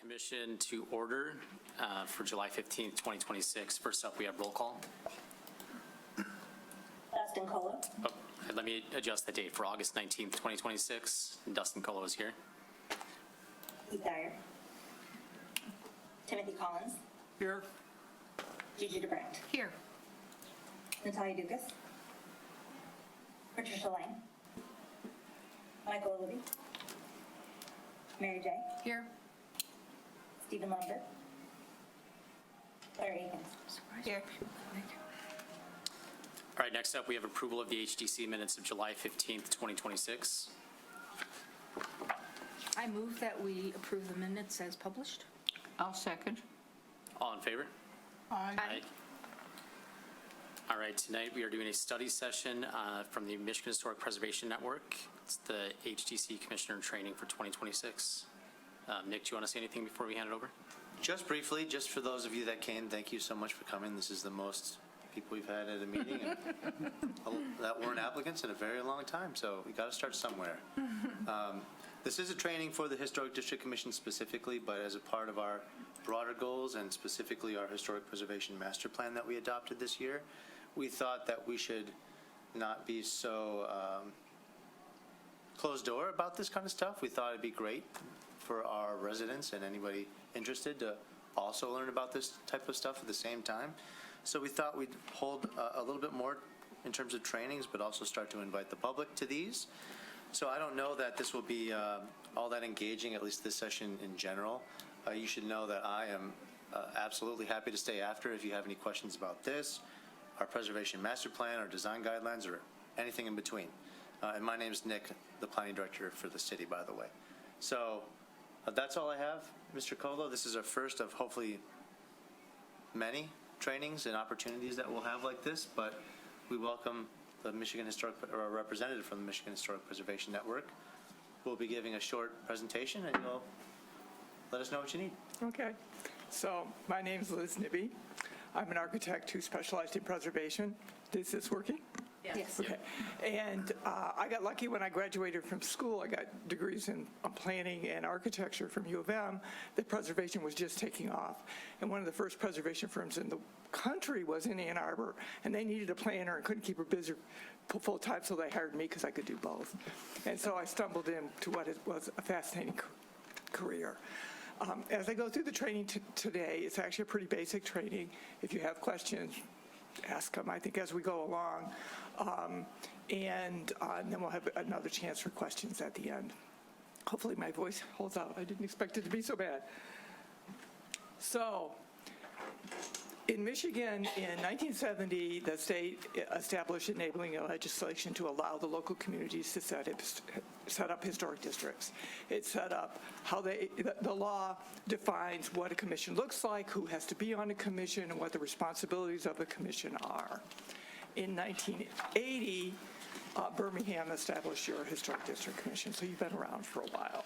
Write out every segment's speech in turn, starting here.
Commission to order for July 15th, 2026. First up, we have roll call. Dustin Colo. Oh, let me adjust the date for August 19th, 2026. Dustin Colo is here. Keith Dyer. Timothy Collins. Here. Gigi DeBrandt. Here. Natalia Dukas. Patricia Lang. Michael Libby. Mary J. Here. Stephen Lambert. Claire Akins. Here. All right, next up, we have approval of the HDC minutes of July 15th, 2026. I move that we approve the minutes as published. I'll second. All in favor? Aye. All right, tonight we are doing a study session from the Michigan Historic Preservation Network. It's the HDC Commissioner Training for 2026. Nick, do you want to say anything before we hand it over? Just briefly, just for those of you that came, thank you so much for coming. This is the most people we've had at a meeting and that weren't applicants in a very long time, so we got to start somewhere. This is a training for the Historic District Commission specifically, but as a part of our broader goals and specifically our Historic Preservation Master Plan that we adopted this year, we thought that we should not be so closed door about this kind of stuff. We thought it'd be great for our residents and anybody interested to also learn about this type of stuff at the same time. So we thought we'd hold a little bit more in terms of trainings, but also start to invite the public to these. So I don't know that this will be all that engaging, at least this session in general. You should know that I am absolutely happy to stay after if you have any questions about this, our preservation master plan, our design guidelines, or anything in between. And my name is Nick, the planning director for the city, by the way. So that's all I have, Mr. Colo. This is our first of hopefully many trainings and opportunities that we'll have like this, but we welcome the Michigan Historic, or a representative from the Michigan Historic Preservation Network. We'll be giving a short presentation and you'll let us know what you need. Okay. So my name is Liz Nibby. I'm an architect who specialized in preservation. Is this working? Yes. Okay. And I got lucky when I graduated from school. I got degrees in planning and architecture from U of M. The preservation was just taking off. And one of the first preservation firms in the country was in Ann Arbor. And they needed a planner and couldn't keep her busy full time, so they hired me because I could do both. And so I stumbled into what was a fascinating career. As I go through the training today, it's actually a pretty basic training. If you have questions, ask them, I think, as we go along. And then we'll have another chance for questions at the end. Hopefully my voice holds out. I didn't expect it to be so bad. So, in Michigan, in 1970, the state established enabling legislation to allow the local communities to set up historic districts. It set up how the law defines what a commission looks like, who has to be on a commission, and what the responsibilities of a commission are. In 1980, Birmingham established your Historic District Commission, so you've been around for a while.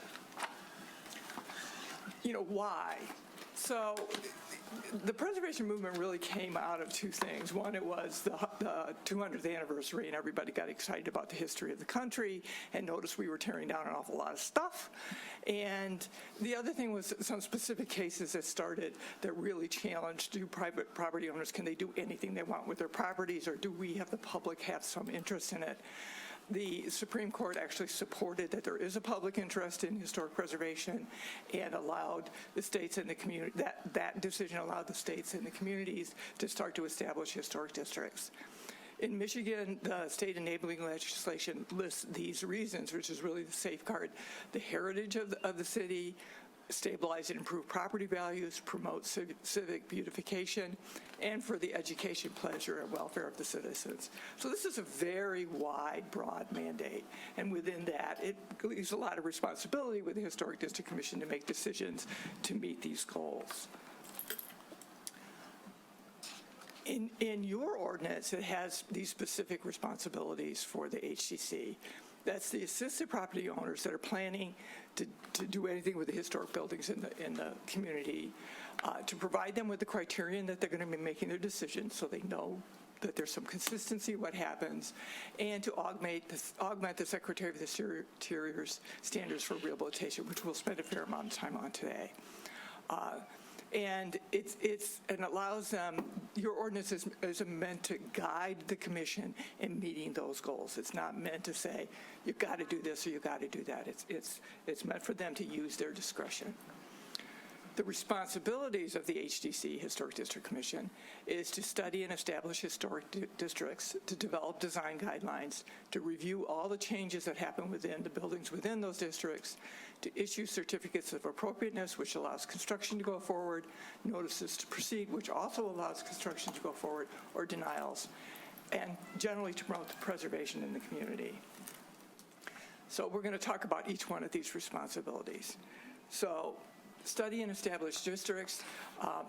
You know, why? So the preservation movement really came out of two things. One, it was the 200th anniversary, and everybody got excited about the history of the country and noticed we were tearing down an awful lot of stuff. And the other thing was some specific cases that really challenged, do private property owners, can they do anything they want with their properties, or do we have the public have some interest in it? The Supreme Court actually supported that there is a public interest in historic preservation and allowed the states and the community, that decision allowed the states and the communities to start to establish historic districts. In Michigan, the state enabling legislation lists these reasons, which is really to safeguard the heritage of the city, stabilize and improve property values, promote civic beautification, and for the education, pleasure, and welfare of the citizens. So this is a very wide, broad mandate. And within that, it leaves a lot of responsibility with the Historic District Commission to make decisions to meet these goals. In your ordinance, it has these specific responsibilities for the HDC. That's the assisted property owners that are planning to do anything with the historic buildings in the community, to provide them with the criterion that they're going to be making their decisions so they know that there's some consistency what happens, and to augment the Secretary of the Interior's standards for rehabilitation, which we'll spend a fair amount of time on today. And it allows them, your ordinance is meant to guide the commission in meeting those goals. It's not meant to say, you've got to do this or you've got to do that. It's meant for them to use their discretion. The responsibilities of the HDC, Historic District Commission, is to study and establish historic districts, to develop design guidelines, to review all the changes that happen within the buildings within those districts, to issue certificates of appropriateness, which allows construction to go forward, notices to proceed, which also allows construction to go forward, or denials, and generally to promote the preservation in the community. So we're going to talk about each one of these responsibilities. So, study and establish districts.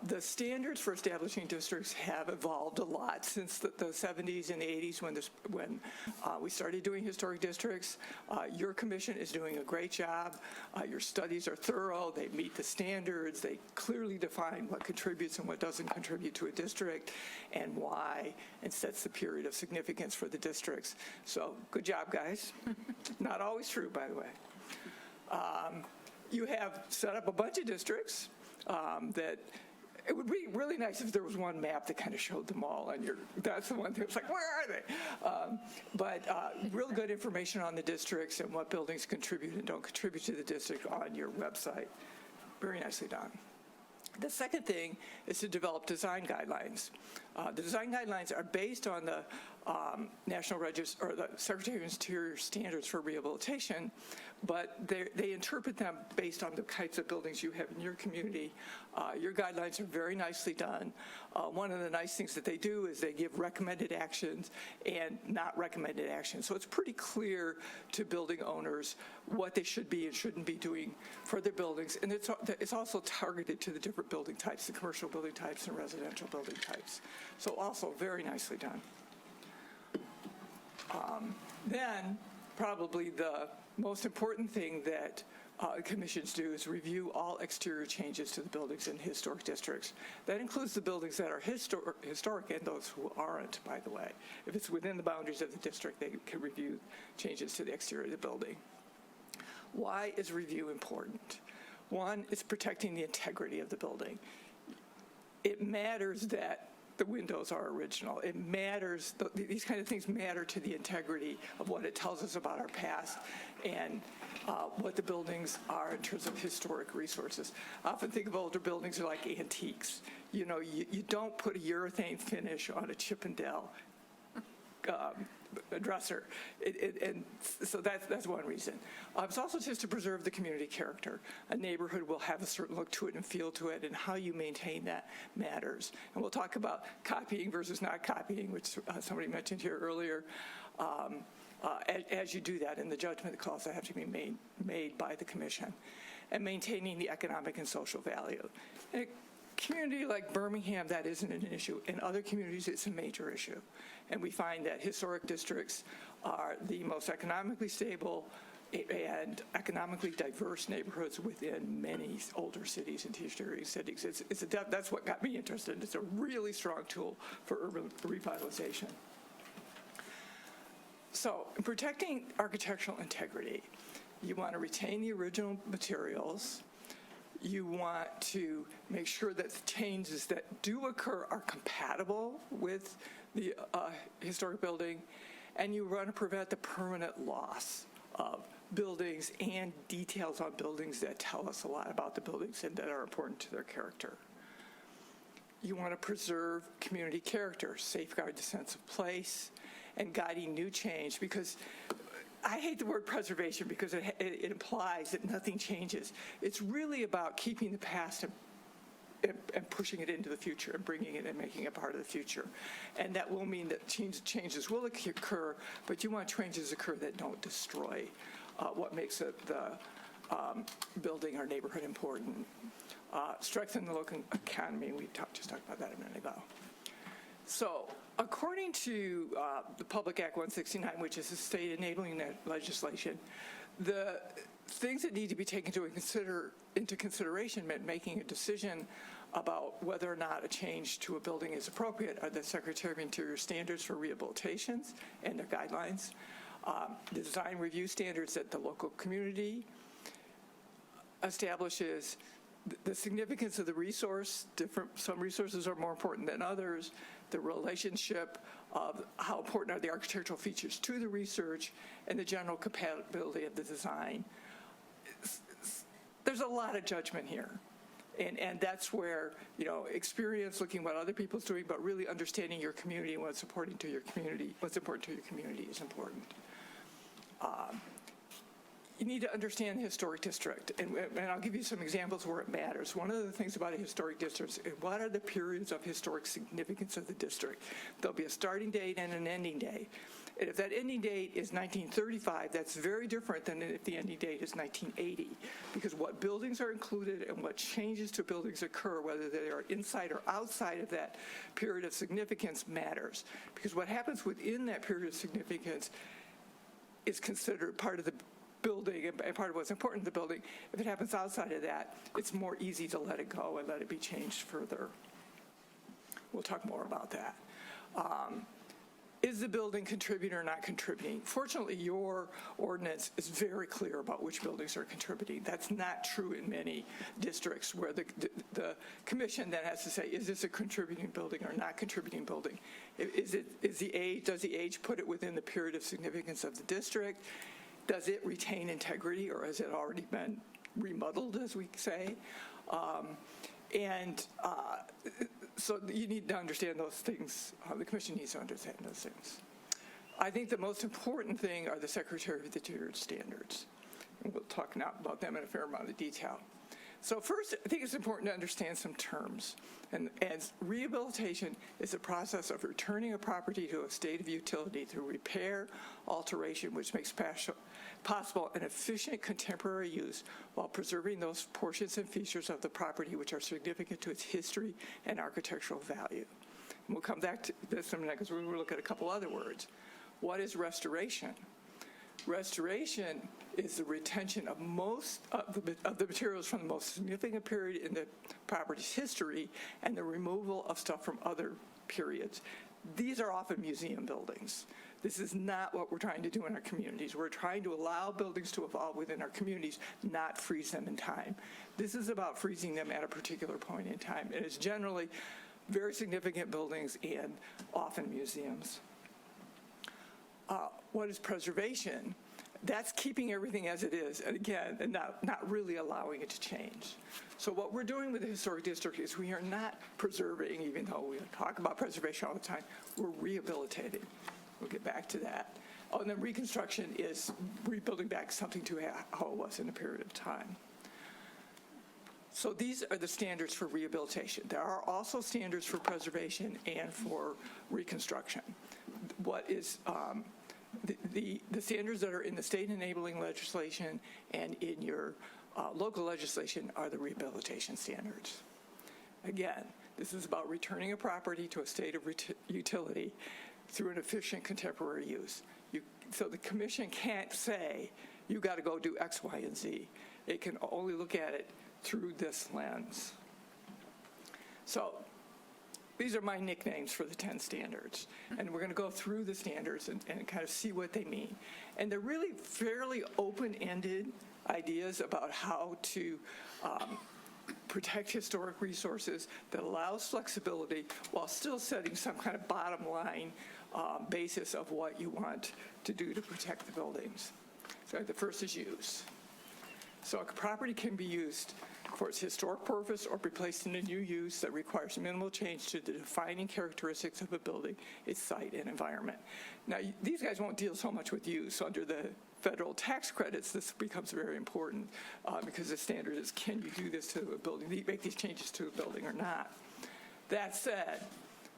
The standards for establishing districts have evolved a lot since the 70s and the 80s when we started doing historic districts. Your commission is doing a great job. Your studies are thorough. They meet the standards. They clearly define what contributes and what doesn't contribute to a district and why, and sets the period of significance for the districts. So good job, guys. Not always true, by the way. You have set up a bunch of districts that it would be really nice if there was one map that kind of showed them all. And that's the one thing. It's like, where are they? But real good information on the districts and what buildings contribute and don't contribute to the district on your website. Very nicely done. The second thing is to develop design guidelines. The design guidelines are based on the National Register or the Secretary of Interior standards for rehabilitation, but they interpret them based on the types of buildings you have in your community. Your guidelines are very nicely done. One of the nice things that they do is they give recommended actions and not recommended actions. So it's pretty clear to building owners what they should be and shouldn't be doing for their buildings. And it's also targeted to the different building types, the commercial building types and residential building types. So also very nicely done. Then probably the most important thing that commissions do is review all exterior changes to the buildings in historic districts. That includes the buildings that are historic and those who aren't, by the way. If it's within the boundaries of the district, they can review changes to the exterior of the building. Why is review important? One, it's protecting the integrity of the building. It matters that the windows are original. It matters, these kind of things matter to the integrity of what it tells us about our past and what the buildings are in terms of historic resources. I often think of older buildings are like antiques. You know, you don't put a urethane finish on a Chippendale dresser. And so that's one reason. It's also just to preserve the community character. A neighborhood will have a certain look to it and feel to it, and how you maintain that matters. And we'll talk about copying versus not copying, which somebody mentioned here earlier, as you do that, and the judgment calls that have to be made by the commission. And maintaining the economic and social value. In a community like Birmingham, that isn't an issue. In other communities, it's a major issue. And we find that historic districts are the most economically stable and economically diverse neighborhoods within many older cities and tertiary cities. That's what got me interested. It's a really strong tool for urban revitalization. So, in protecting architectural integrity, you want to retain the original materials. You want to make sure that the changes that do occur are compatible with the historic building, and you want to prevent the permanent loss of buildings and details on buildings that tell us a lot about the buildings and that are important to their character. You want to preserve community character, safeguard the sense of place, and guiding new change, because I hate the word preservation because it implies that nothing changes. It's really about keeping the past and pushing it into the future and bringing it and making it part of the future. And that will mean that changes will occur, but you want changes to occur that don't destroy what makes the building or neighborhood important. Strengthen the local economy. We just talked about that a minute ago. So, according to the Public Act 169, which is the state enabling legislation, the things that need to be taken into consideration when making a decision about whether or not a change to a building is appropriate are the Secretary of Interior standards for rehabilitations and their guidelines, the design review standards that the local community establishes, the significance of the resource, some resources are more important than others, the relationship of how important are the architectural features to the research, and the general compatibility of the design. There's a lot of judgment here. And that's where, experience, looking what other people's doing, but really understanding your community and what's important to your community is important. You need to understand the historic district, and I'll give you some examples where it matters. One of the things about a historic district is what are the periods of historic significance of the district. There'll be a starting date and an ending date. And if that ending date is 1935, that's very different than if the ending date is 1980, because what buildings are included and what changes to buildings occur, whether they are inside or outside of that period of significance, matters. Because what happens within that period of significance is considered part of the building and part of what's important to the building. If it happens outside of that, it's more easy to let it go and let it be changed further. We'll talk more about that. Is the building contributing or not contributing? Fortunately, your ordinance is very clear about which buildings are contributing. That's not true in many districts where the commission then has to say, is this a contributing building or not contributing building? Does the age put it within the period of significance of the district? Does it retain integrity, or has it already been remodeled, as we say? So you need to understand those things. The commission needs to understand those things. I think the most important thing are the Secretary of the Interior standards. And we'll talk now about them in a fair amount of detail. So first, I think it's important to understand some terms. And as rehabilitation is a process of returning a property to a state of utility through repair, alteration, which makes possible an efficient contemporary use while preserving those portions and features of the property which are significant to its history and architectural value. And we'll come back to this in a minute because we're going to look at a couple other words. What is restoration? Restoration is the retention of most of the materials from the most significant period in the property's history and the removal of stuff from other periods. These are often museum buildings. This is not what we're trying to do in our communities. We're trying to allow buildings to evolve within our communities, not freeze them in time. This is about freezing them at a particular point in time. And it's generally very significant buildings and often museums. What is preservation? That's keeping everything as it is, and again, and not really allowing it to change. So what we're doing with the historic district is we are not preserving, even though we talk about preservation all the time, we're rehabilitating. We'll get back to that. Oh, and then reconstruction is rebuilding back something to how it was in a period of time. So these are the standards for rehabilitation. There are also standards for preservation and for reconstruction. What is the standards that are in the state enabling legislation and in your local legislation are the rehabilitation standards. Again, this is about returning a property to a state of utility through an efficient contemporary use. So the commission can't say, you got to go do X, Y, and Z. It can only look at it through this lens. So these are my nicknames for the 10 standards. And we're going to go through the standards and kind of see what they mean. And they're really fairly open-ended ideas about how to protect historic resources that allows flexibility while still setting some kind of bottom line basis of what you want to do to protect the buildings. So the first is use. So a property can be used for its historic purpose or be placed in a new use that requires minimal change to the defining characteristics of a building, its site, and environment. Now, these guys won't deal so much with use. Under the federal tax credits, this becomes very important because the standard is, can you do this to a building, make these changes to a building or not? That said,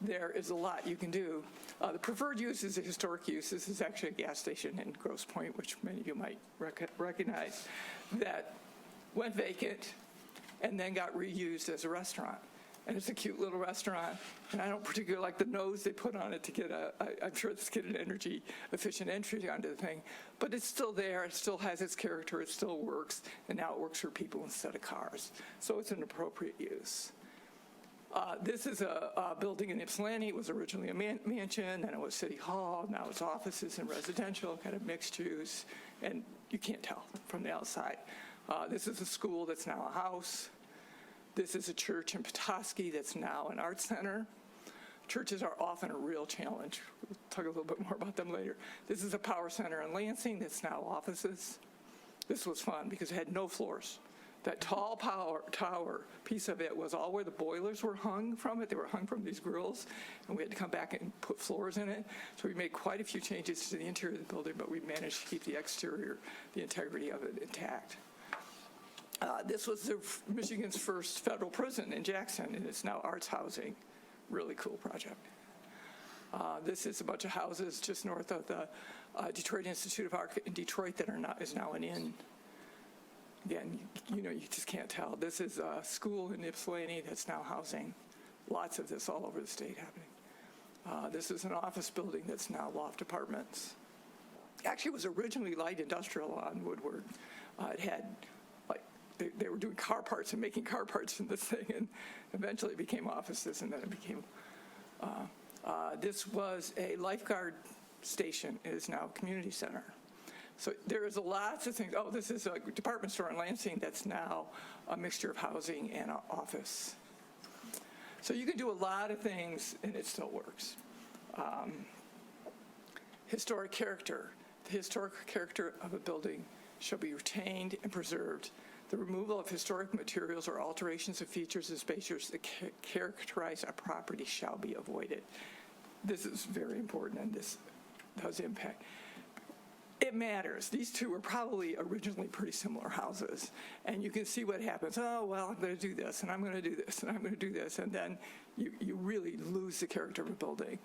there is a lot you can do. The preferred use is a historic use. This is actually a gas station in Grosse Pointe, which many of you might recognize, that went vacant and then got reused as a restaurant. And it's a cute little restaurant, and I don't particularly like the nose they put on it to get I'm sure it's get an energy efficient entry onto the thing, but it's still there, it still has its character, it still works, and now it works for people instead of cars. So it's an appropriate use. This is a building in Ypsilanti. It was originally a mansion, then it was City Hall, now it's offices and residential, kind of mixed use, and you can't tell from the outside. This is a school that's now a house. This is a church in Petoskey that's now an art center. Churches are often a real challenge. We'll talk a little bit more about them later. This is a power center in Lansing that's now offices. This was fun because it had no floors. That tall tower piece of it was all where the boilers were hung from it. They were hung from these grills, and we had to come back and put floors in it. So we made quite a few changes to the interior of the building, but we managed to keep the exterior, the integrity of it intact. This was Michigan's first federal prison in Jackson, and it's now arts housing. Really cool project. This is a bunch of houses just north of the Detroit Institute of Art in Detroit that is now an inn. Again, you just can't tell. This is a school in Ypsilanti that's now housing. Lots of this all over the state happening. This is an office building that's now loft apartments. Actually, it was originally light industrial on Woodward. It had, they were doing car parts and making car parts in this thing, and eventually it became offices, and then it became, this was a lifeguard station. It is now a community center. So there is lots of things. Oh, this is a department store in Lansing that's now a mixture of housing and office. So you can do a lot of things, and it still works. Historic character. The historic character of a building shall be retained and preserved. The removal of historic materials or alterations of features and spaces that characterize a property shall be avoided. This is very important, and this does impact. It matters. These two were probably originally pretty similar houses, and you can see what happens. Oh, well, I'm going to do this, and I'm going to do this, and I'm going to do this, and then you really lose the character of a building.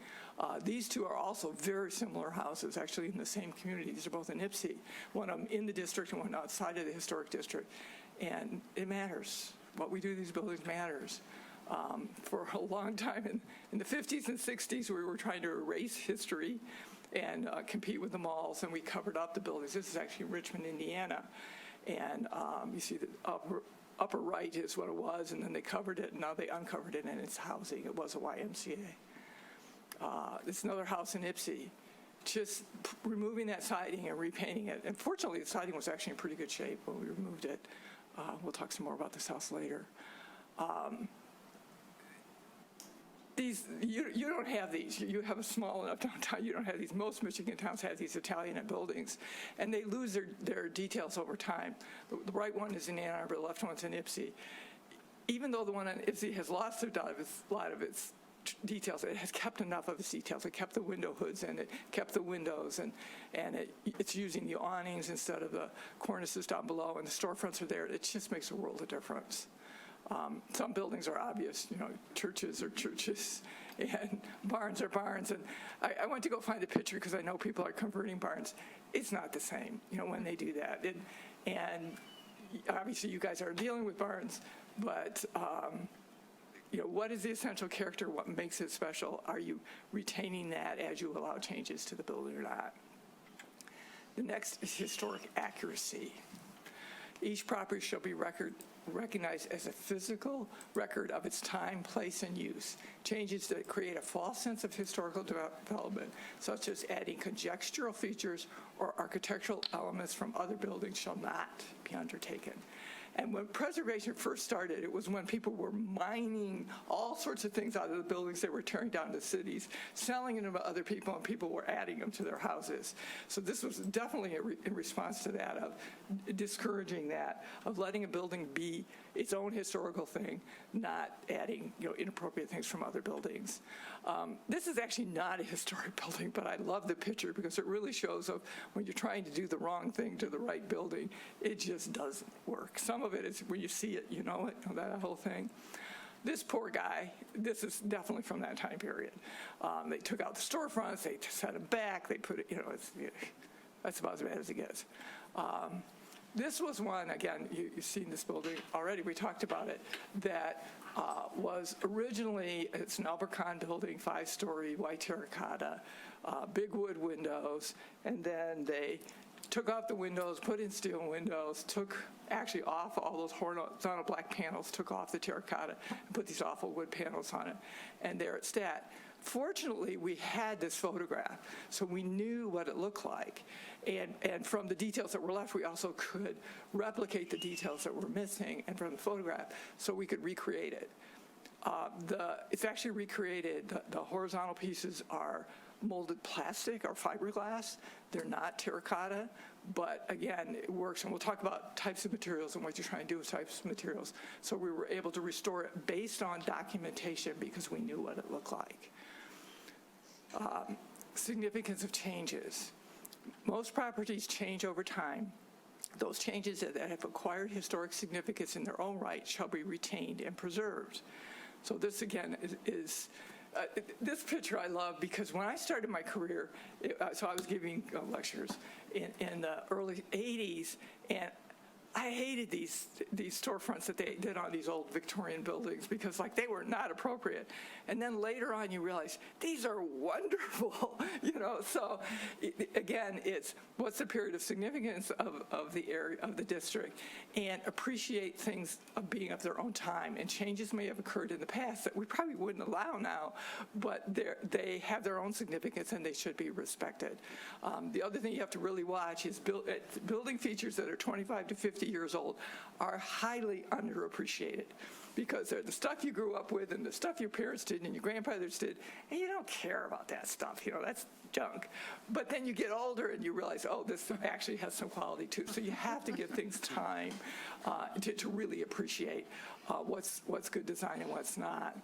These two are also very similar houses, actually in the same community. These are both in Ypsi, one of them in the district and one outside of the historic district, and it matters. What we do to these buildings matters. For a long time in the 50s and 60s, we were trying to erase history and compete with the malls, and we covered up the buildings. This is actually Richmond, Indiana, and you see the upper right is what it was, and then they covered it, and now they uncovered it, and it's housing. It was a YMCA. This is another house in Ypsi. Just removing that siding and repainting it, and fortunately the siding was actually in pretty good shape when we removed it. We'll talk some more about this house later. You don't have these. You have a small enough downtown. You don't have these. Most Michigan towns have these Italianate buildings, and they lose their details over time. The right one is in Ann Arbor. The left one's in Ypsi. Even though the one in Ypsi has lost a lot of its details, it has kept enough of its details. It kept the window hoods, and it kept the windows, and it's using the awnings instead of the cornices down below, and the storefronts are there. It just makes a world of difference. Some buildings are obvious, churches are churches, and barns are barns. And I went to go find a picture because I know people are converting barns. It's not the same, when they do that. And obviously you guys are dealing with barns, but what is the essential character? What makes it special? Are you retaining that as you allow changes to the building or not? The next is historic accuracy. Each property shall be recognized as a physical record of its time, place, and use. Changes that create a false sense of historical development, such as adding conjectural features or architectural elements from other buildings, shall not be undertaken. And when preservation first started, it was when people were mining all sorts of things out of the buildings they were tearing down to cities, selling them to other people, and people were adding them to their houses. So this was definitely in response to that, of discouraging that, of letting a building be its own historical thing, not adding inappropriate things from other buildings. This is actually not a historic building, but I love the picture because it really shows of when you're trying to do the wrong thing to the right building, it just doesn't work. Some of it is when you see it, you know it, that whole thing. This poor guy, this is definitely from that time period. They took out the storefronts, they set them back, they put it, that's about as bad as it gets. This was one, again, you've seen this building already, we talked about it, that was originally, it's an Albercon building, 5-story, white terracotta, big wood windows, and then they took off the windows, put in steel windows, took actually off all those horizontal black panels, took off the terracotta, and put these awful wood panels on it. And there it sat Fortunately, we had this photograph, so we knew what it looked like. And from the details that were left, we also could replicate the details that were missing and from the photograph, so we could recreate it. It's actually recreated. The horizontal pieces are molded plastic or fiberglass. They're not terracotta, but again, it works. And we'll talk about types of materials and what you're trying to do with types of materials. So we were able to restore it based on documentation because we knew what it looked like. Significance of changes. Most properties change over time. Those changes that have acquired historic significance in their own right shall be retained and preserved. So this, again, is this picture I love because when I started my career, so I was giving lectures in the early 80s, and I hated these storefronts that they did on these old Victorian buildings because, like, they were not appropriate. And then later on, you realize these are wonderful, So again, it's what's the period of significance of the area of the district, and appreciate things of being of their own time. And changes may have occurred in the past that we probably wouldn't allow now, but they have their own significance and they should be respected. The other thing you have to really watch is building features that are 25 to 50 years old are highly underappreciated because they're the stuff you grew up with and the stuff your parents did and your grandfathers did, and you don't care about that stuff. That's junk. But then you get older and you realize, oh, this actually has some quality too. So you have to give things time to really appreciate what's good design and what's not.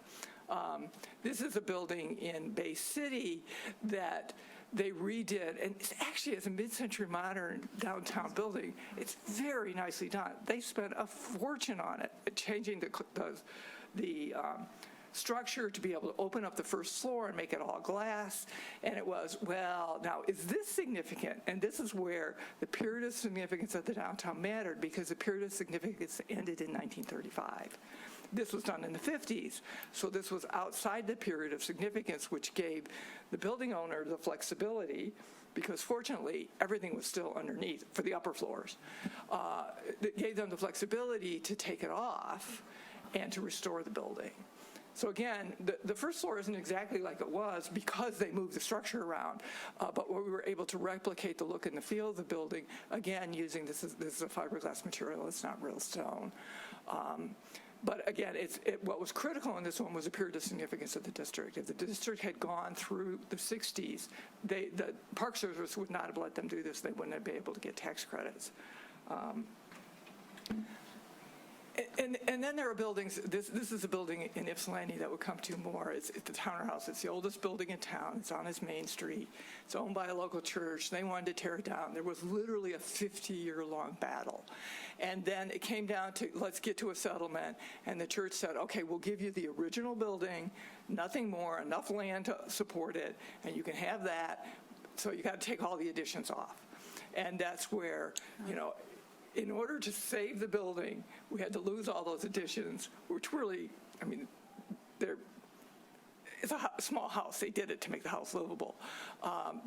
This is a building in Bay City that they redid, and it actually is a mid-century modern downtown building. It's very nicely done. They spent a fortune on it, changing the structure to be able to open up the first floor and make it all glass. And it was, well, now, is this significant? And this is where the period of significance of the downtown mattered, because the period of significance ended in 1935. This was done in the 50s, so this was outside the period of significance, which gave the building owner the flexibility, because fortunately, everything was still underneath for the upper floors. It gave them the flexibility to take it off and to restore the building. So again, the first floor isn't exactly like it was because they moved the structure around, but we were able to replicate the look and the feel of the building, again, using this is a fiberglass material, it's not real stone. But again, what was critical in this one was the period of significance of the district. If the district had gone through the 60s, the Park Service would not have let them do this. They wouldn't have been able to get tax credits. And then there are buildings. This is a building in Ypsilanti that we'll come to more. It's the Towner House. It's the oldest building in town. It's on its main street. It's owned by a local church. They wanted to tear it down. There was literally a 50-year-long battle. And then it came down to, let's get to a settlement. And the church said, okay, we'll give you the original building, nothing more, enough land to support it, and you can have that. So you got to take all the additions off. And that's where, in order to save the building, we had to lose all those additions, which really, it's a small house. They did it to make the house livable.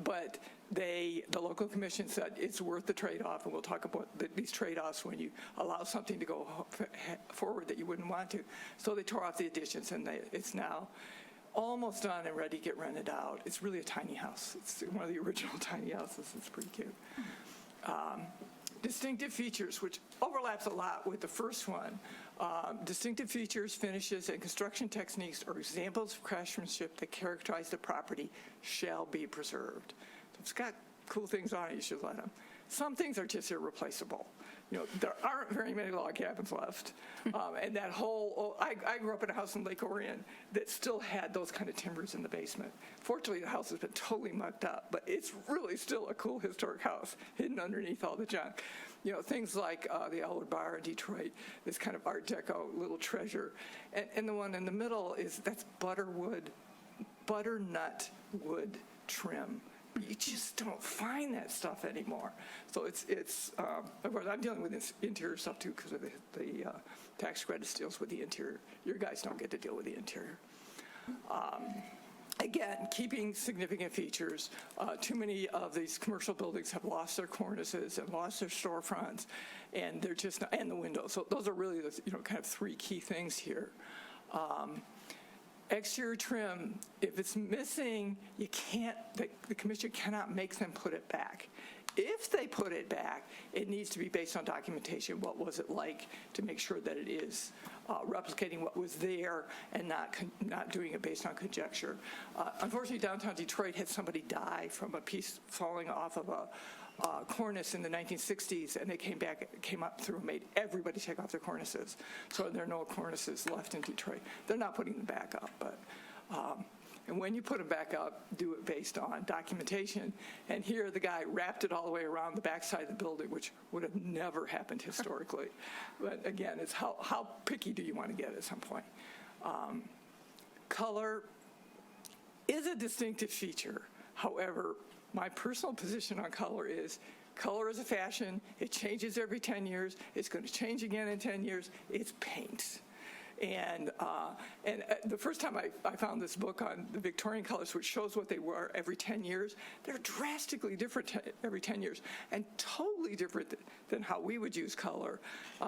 But the local commission said it's worth the trade-off, and we'll talk about these trade-offs when you allow something to go forward that you wouldn't want to. So they tore off the additions, and it's now almost done and ready to get rented out. It's really a tiny house. It's one of the original tiny houses. It's pretty cute. Distinctive features, which overlaps a lot with the first one. Distinctive features, finishes, and construction techniques or examples of craftsmanship that characterize the property shall be preserved. If it's got cool things on it, you should let them. Some things are just irreplaceable. There aren't very many log cabins left. And that I grew up in a house in Lake Orion that still had those kind of timbers in the basement. Fortunately, the house has been totally mucked up, but it's really still a cool historic house hidden underneath all the junk. Things like the Elwood Bar in Detroit, this kind of Art Deco little treasure. And the one in the middle that's butternut wood trim. You just don't find that stuff anymore. So of course, I'm dealing with this interior stuff too because of the tax credits deals with the interior. Your guys don't get to deal with the interior. Again, keeping significant features. Too many of these commercial buildings have lost their cornices and lost their storefronts, and they're just not, and the windows. So those are really the kind of three key things here. Exterior trim, if it's missing, you can't, the commission cannot make them put it back. If they put it back, it needs to be based on documentation. What was it like to make sure that it is replicating what was there and not doing it based on conjecture. Unfortunately, downtown Detroit had somebody die from a piece falling off of a cornice in the 1960s, and they came up through and made everybody take off their cornices. So there are no cornices left in Detroit. They're not putting them back up, but and when you put them back up, do it based on documentation. And here the guy wrapped it all the way around the backside of the building, which would have never happened historically. But again, it's how picky do you want to get at some point? Color is a distinctive feature. However, my personal position on color is a fashion. It changes every 10 years. It's going to change again in 10 years. It's paint. And the first time I found this book on the Victorian colors, which shows what they were every 10 years, they're drastically different every 10 years and totally different than how we would use color.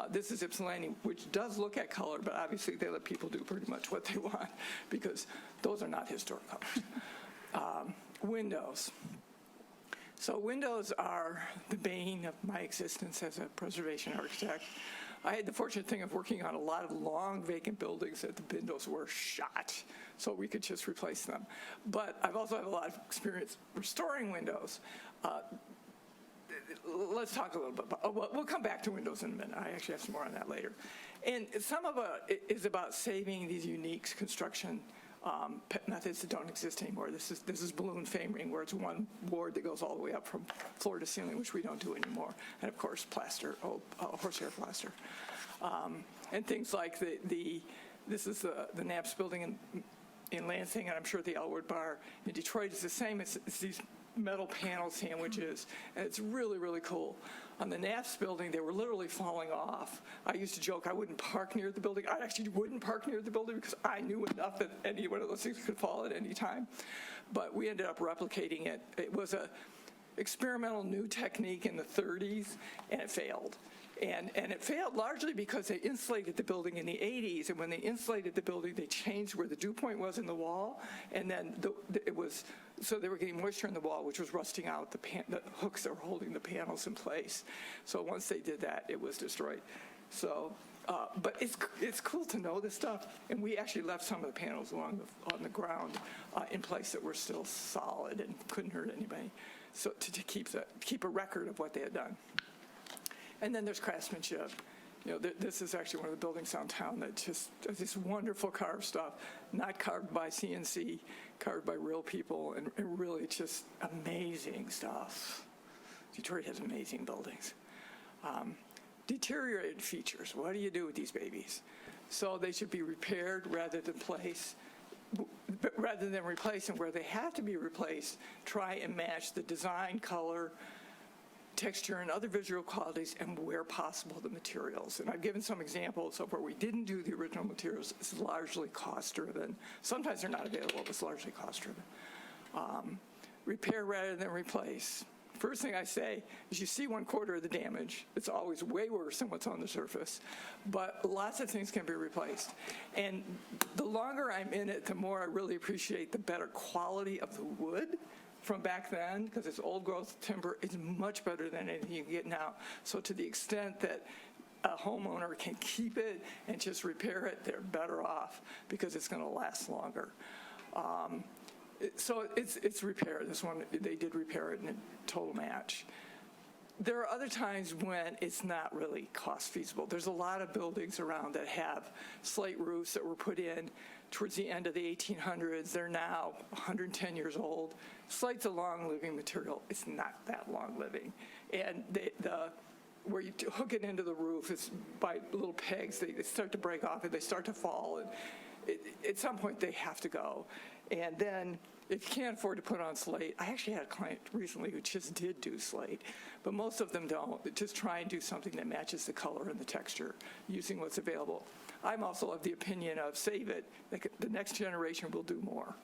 This is Ypsilanti, which does look at color, but obviously they let people do pretty much what they want because those are not historic colors. Windows. So windows are the bane of my existence as a preservation architect. I had the fortunate thing of working on a lot of long vacant buildings that the windows were shot, so we could just replace them. But I've also had a lot of experience restoring windows. Let's talk a little bit about, we'll come back to windows in a minute. I actually have some more on that later. And some of it is about saving these unique construction methods that don't exist anymore. This is balloon framing, where it's one board that goes all the way up from floor to ceiling, which we don't do anymore. And of course, plaster, horsehair plaster. And things like this is the Knapp's building in Lansing, and I'm sure the Elwood Bar in Detroit is the same. It's these metal panel sandwiches, and it's really, really cool. On the Knapp's building, they were literally falling off. I used to joke I wouldn't park near the building. I actually wouldn't park near the building because I knew enough that any one of those things could fall at any time. But we ended up replicating it. It was a experimental new technique in the 30s, and it failed. And it failed largely because they insulated the building in the 80s, and when they insulated the building, they changed where the dew point was in the wall, and then so they were getting moisture in the wall, which was rusting out the hooks that were holding the panels in place. So once they did that, it was destroyed. So, but it's cool to know this stuff, and we actually left some of the panels on the ground in place that were still solid and couldn't hurt anybody. So to keep a record of what they had done. And then there's craftsmanship. You know, this is actually one of the buildings downtown that just does this wonderful carved stuff, not carved by CNC, carved by real people, and really just amazing stuff. Detroit has amazing buildings. Deteriorated features. What do you do with these babies? So they should be repaired rather than replace, and where they have to be replaced, try and match the design, color, texture, and other visual qualities, and where possible, the materials. And I've given some examples of where we didn't do the original materials. It's largely cost-driven. Sometimes they're not available, but it's largely cost-driven. Repair rather than replace. First thing I say is you see 1/4 of the damage. It's always way worse than what's on the surface, but lots of things can be replaced. And the longer I'm in it, the more I really appreciate the better quality of the wood from back then, because it's old growth timber. It's much better than anything you can get now. So to the extent that a homeowner can keep it and just repair it, they're better off because it's going to last longer. So it's repair. This one, they did repair it in a total match. There are other times when it's not really cost feasible. There's a lot of buildings around that have slate roofs that were put in towards the end of the 1800s. They're now 110 years old. Slate's a long-living material. It's not that long-living. And where you hook it into the roof is by little pegs. They start to break off and they start to fall. And at some point, they have to go. And then if you can't afford to put on slate, I actually had a client recently who just did do slate, but most of them don't. They just try and do something that matches the color and the texture using what's available. I'm also of the opinion of save it. The next generation will do more.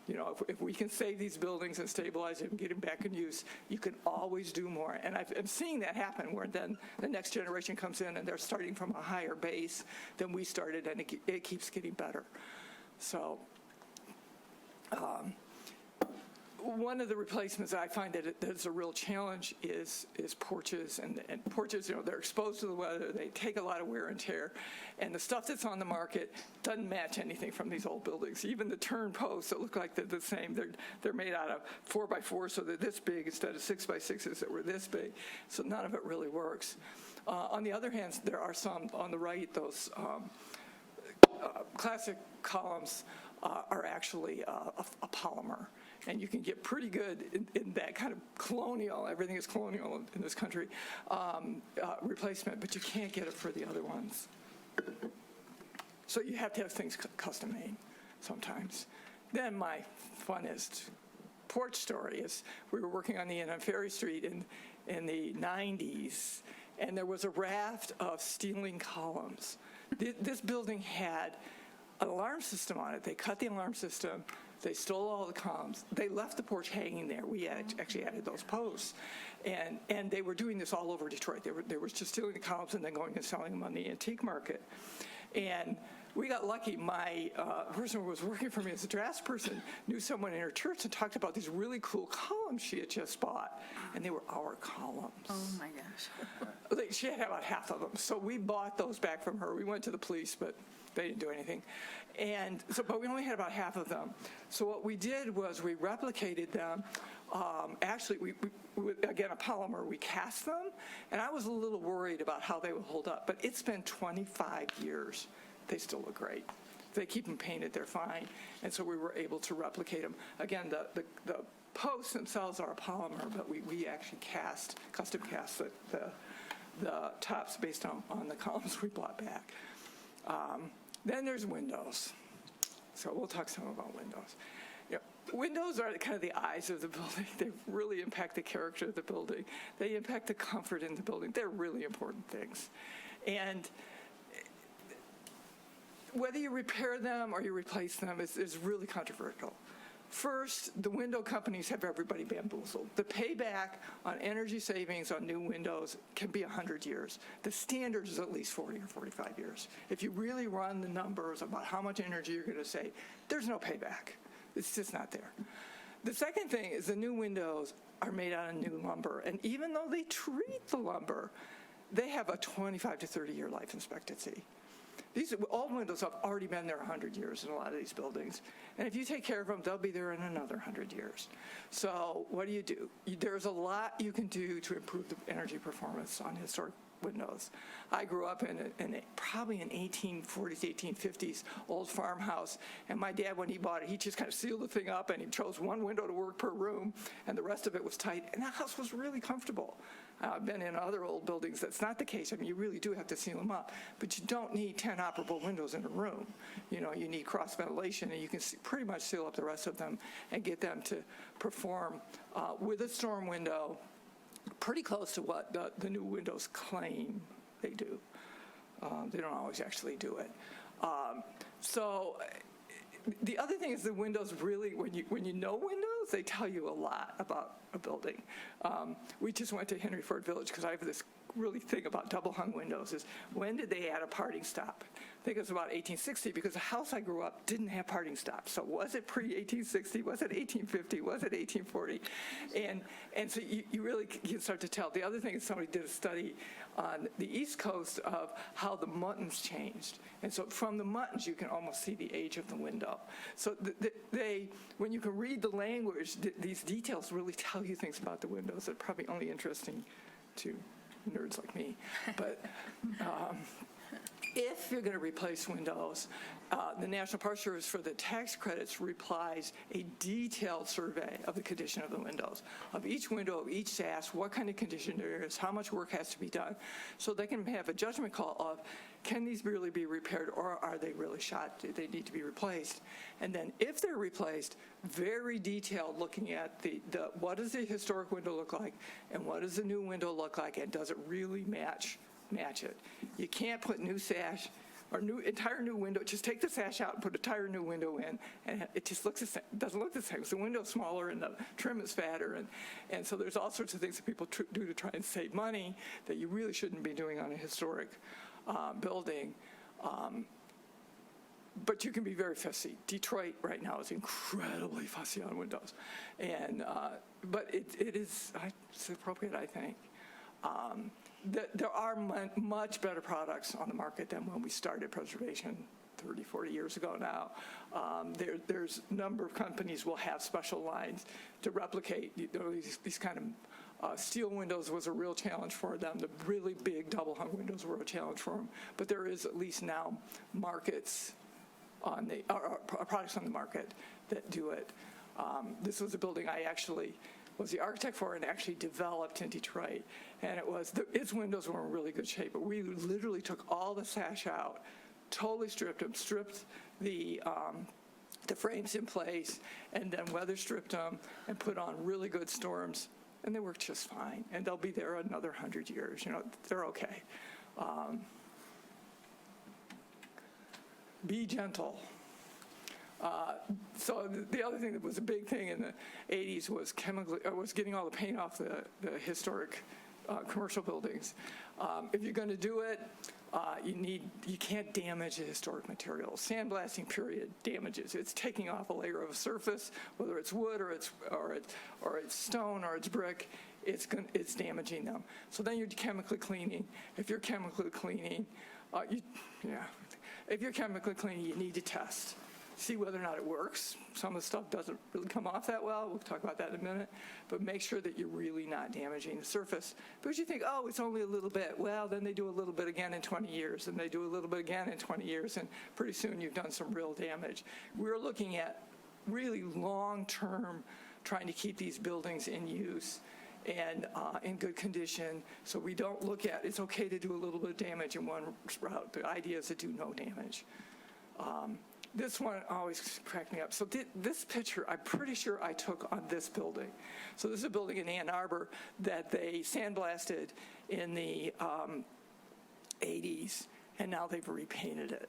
You know, if we can save these buildings and stabilize them and get them back in use, you can always do more. And I'm seeing that happen where then the next generation comes in and they're starting from a higher base than we started, and it keeps getting better. So One of the replacements I find that's a real challenge is porches, and porches, they're exposed to the weather, they take a lot of wear and tear, and the stuff that's on the market doesn't match anything from these old buildings. Even the turn posts that look like they're the same, they're made out of 4x4, so they're this big instead of 6x6s that were this big, so none of it really works. On the other hand, there are some on the right, those classic columns are actually a polymer. And you can get pretty good in that kind of colonial, everything is colonial in this country, replacement, but you can't get it for the other ones. So you have to have things custom made sometimes. Then my funnest porch story is we were working on the end on Ferry Street in the 90s, and there was a raft of steel columns. This building had an alarm system on it. They cut the alarm system. They stole all the columns. They left the porch hanging there. We actually added those posts. And they were doing this all over Detroit. They were just stealing the columns and then going and selling them on the antique market. And we got lucky. My person who was working for me as a draftsperson knew someone in her church and talked about these really cool columns she had just bought. And they were our columns. Oh, my gosh. She had about half of them. So we bought those back from her. We went to the police, but they didn't do anything. And so, but we only had about half of them. So what we did was we replicated them. Actually, we again, a polymer, we cast them. And I was a little worried about how they would hold up. But it's been 25 years. They still look great. If they keep them painted, they're fine. And so we were able to replicate them. Again, the posts themselves are a polymer, but we actually custom cast the tops based on the columns we bought back. Then there's windows. So we'll talk some about windows. Windows are kind of the eyes of the building. They really impact the character of the building. They impact the comfort in the building. They're really important things. And whether you repair them or you replace them is really controversial. First, the window companies have everybody bamboozled. The payback on energy savings on new windows can be 100 years. The standard is at least 40 or 45 years. If you really run the numbers about how much energy you're going to save, there's no payback. It's just not there. The second thing is the new windows are made out of new lumber. And even though they treat the lumber, they have a 25 to 30-year life expectancy. These old windows have already been there 100 years in a lot of these buildings. And if you take care of them, they'll be there in another 100 years. So what do? There's a lot you can do to improve the energy performance on historic windows. I grew up in probably an 1840s, 1850s old farmhouse. And my dad, when he bought it, he just kind of sealed the thing up and he chose one window to work per room and the rest of it was tight. And that house was really comfortable. I've been in other old buildings. That's not the case. I mean, you really do have to seal them up. But you don't need 10 operable windows in a room. You need cross ventilation, and you can pretty much seal up the rest of them and get them to perform with a storm window pretty close to what the new windows claim they do. They don't always actually do it. So the other thing is the windows really, when you know windows, they tell you a lot about a building. We just went to Henry Ford Village because I have this really thing about double hung windows is when did they add a parting stop? I think it was about 1860 because the house I grew up didn't have parting stops. So was it pre-1860? Was it 1850? Was it 1840? And so you really can start to tell. The other thing is somebody did a study on the East Coast of how the muttons changed. And so from the muttons, you can almost see the age of the window. So when you can read the language, these details really tell you things about the windows that are probably only interesting to nerds like me. But if you're going to replace windows, the National Park Service for the tax credits replies a detailed survey of the condition of the windows, of each window, of each sash, what kind of condition there is, how much work has to be done. So they can have a judgment call of, can these really be repaired or are they really shot? Do they need to be replaced? And then if they're replaced, very detailed looking at what does the historic window look like and what does the new window look like and does it really match it? You can't put new sash or entire new window, just take the sash out and put an entire new window in, and it just looks the same. It doesn't look the same. The window's smaller and the trim is fatter, and so there's all sorts of things that people do to try and save money that you really shouldn't be doing on a historic building. But you can be very fussy. Detroit right now is incredibly fussy on windows. And, but it is, it's appropriate, I think. There are much better products on the market than when we started preservation 30, 40 years ago now. There's a number of companies will have special lines to replicate these kind of steel windows was a real challenge for them. The really big double-hung windows were a challenge for them. But there is at least now markets on the products on the market that do it. This was a building I actually was the architect for and actually developed in Detroit. And its windows were in really good shape. But we literally took all the sash out, totally stripped them, stripped the frames in place, and then weather stripped them and put on really good storms. And they work just fine. And they'll be there another 100 years. You know, they're okay. Be gentle. So the other thing that was a big thing in the 80s was getting all the paint off the historic commercial buildings. If you're going to do it, you can't damage the historic materials. Sandblasting, period, damages. It's taking off a layer of a surface, whether it's wood or it's stone or it's brick. It's damaging them. So then you're chemically cleaning. If you're chemically cleaning, you need to test. See whether or not it works. Some of the stuff doesn't really come off that well. We'll talk about that in a minute. But make sure that you're really not damaging the surface. Because you think, oh, it's only a little bit. Well, then they do a little bit again in 20 years, and they do a little bit again in 20 years, and pretty soon you've done some real damage. We're looking at really long-term trying to keep these buildings in use and in good condition, so we don't look at, it's okay to do a little bit of damage in one route. The idea is to do no damage. This one always cracked me up. So this picture, I'm pretty sure I took on this building. So this is a building in Ann Arbor that they sandblasted in the 80s, and now they've repainted it.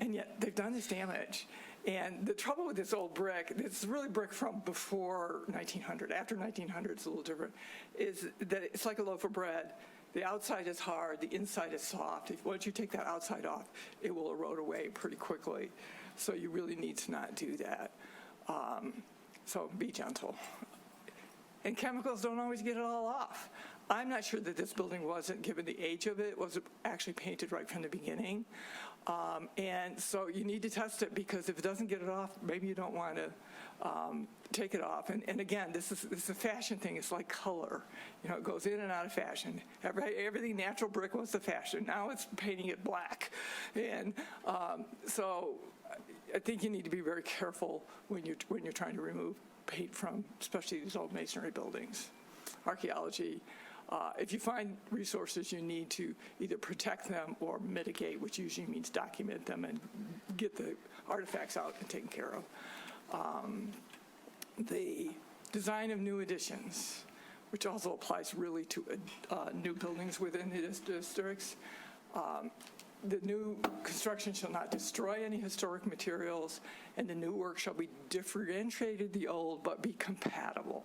And yet they've done this damage. And the trouble with this old brick, it's really brick from before 1900. After 1900, it's a little different, is that it's like a loaf of bread. The outside is hard, the inside is soft. Once you take that outside off, it will erode away pretty quickly. So you really need to not do that. So be gentle. And chemicals don't always get it all off. I'm not sure that this building wasn't, given the age of it, was actually painted right from the beginning. And so you need to test it, because if it doesn't get it off, maybe you don't want to take it off. And again, this is a fashion thing. It's like color. You know, it goes in and out of fashion. Everything natural brick was the fashion. Now it's painting it black. And so I think you need to be very careful when you're trying to remove paint from, especially these old masonry buildings. Archaeology. If you find resources, you need to either protect them or mitigate, which usually means document them and get the artifacts out and taken care of. The design of new additions, which also applies really to new buildings within the districts. The new construction shall not destroy any historic materials, and the new work shall be differentiated the old, but be compatible.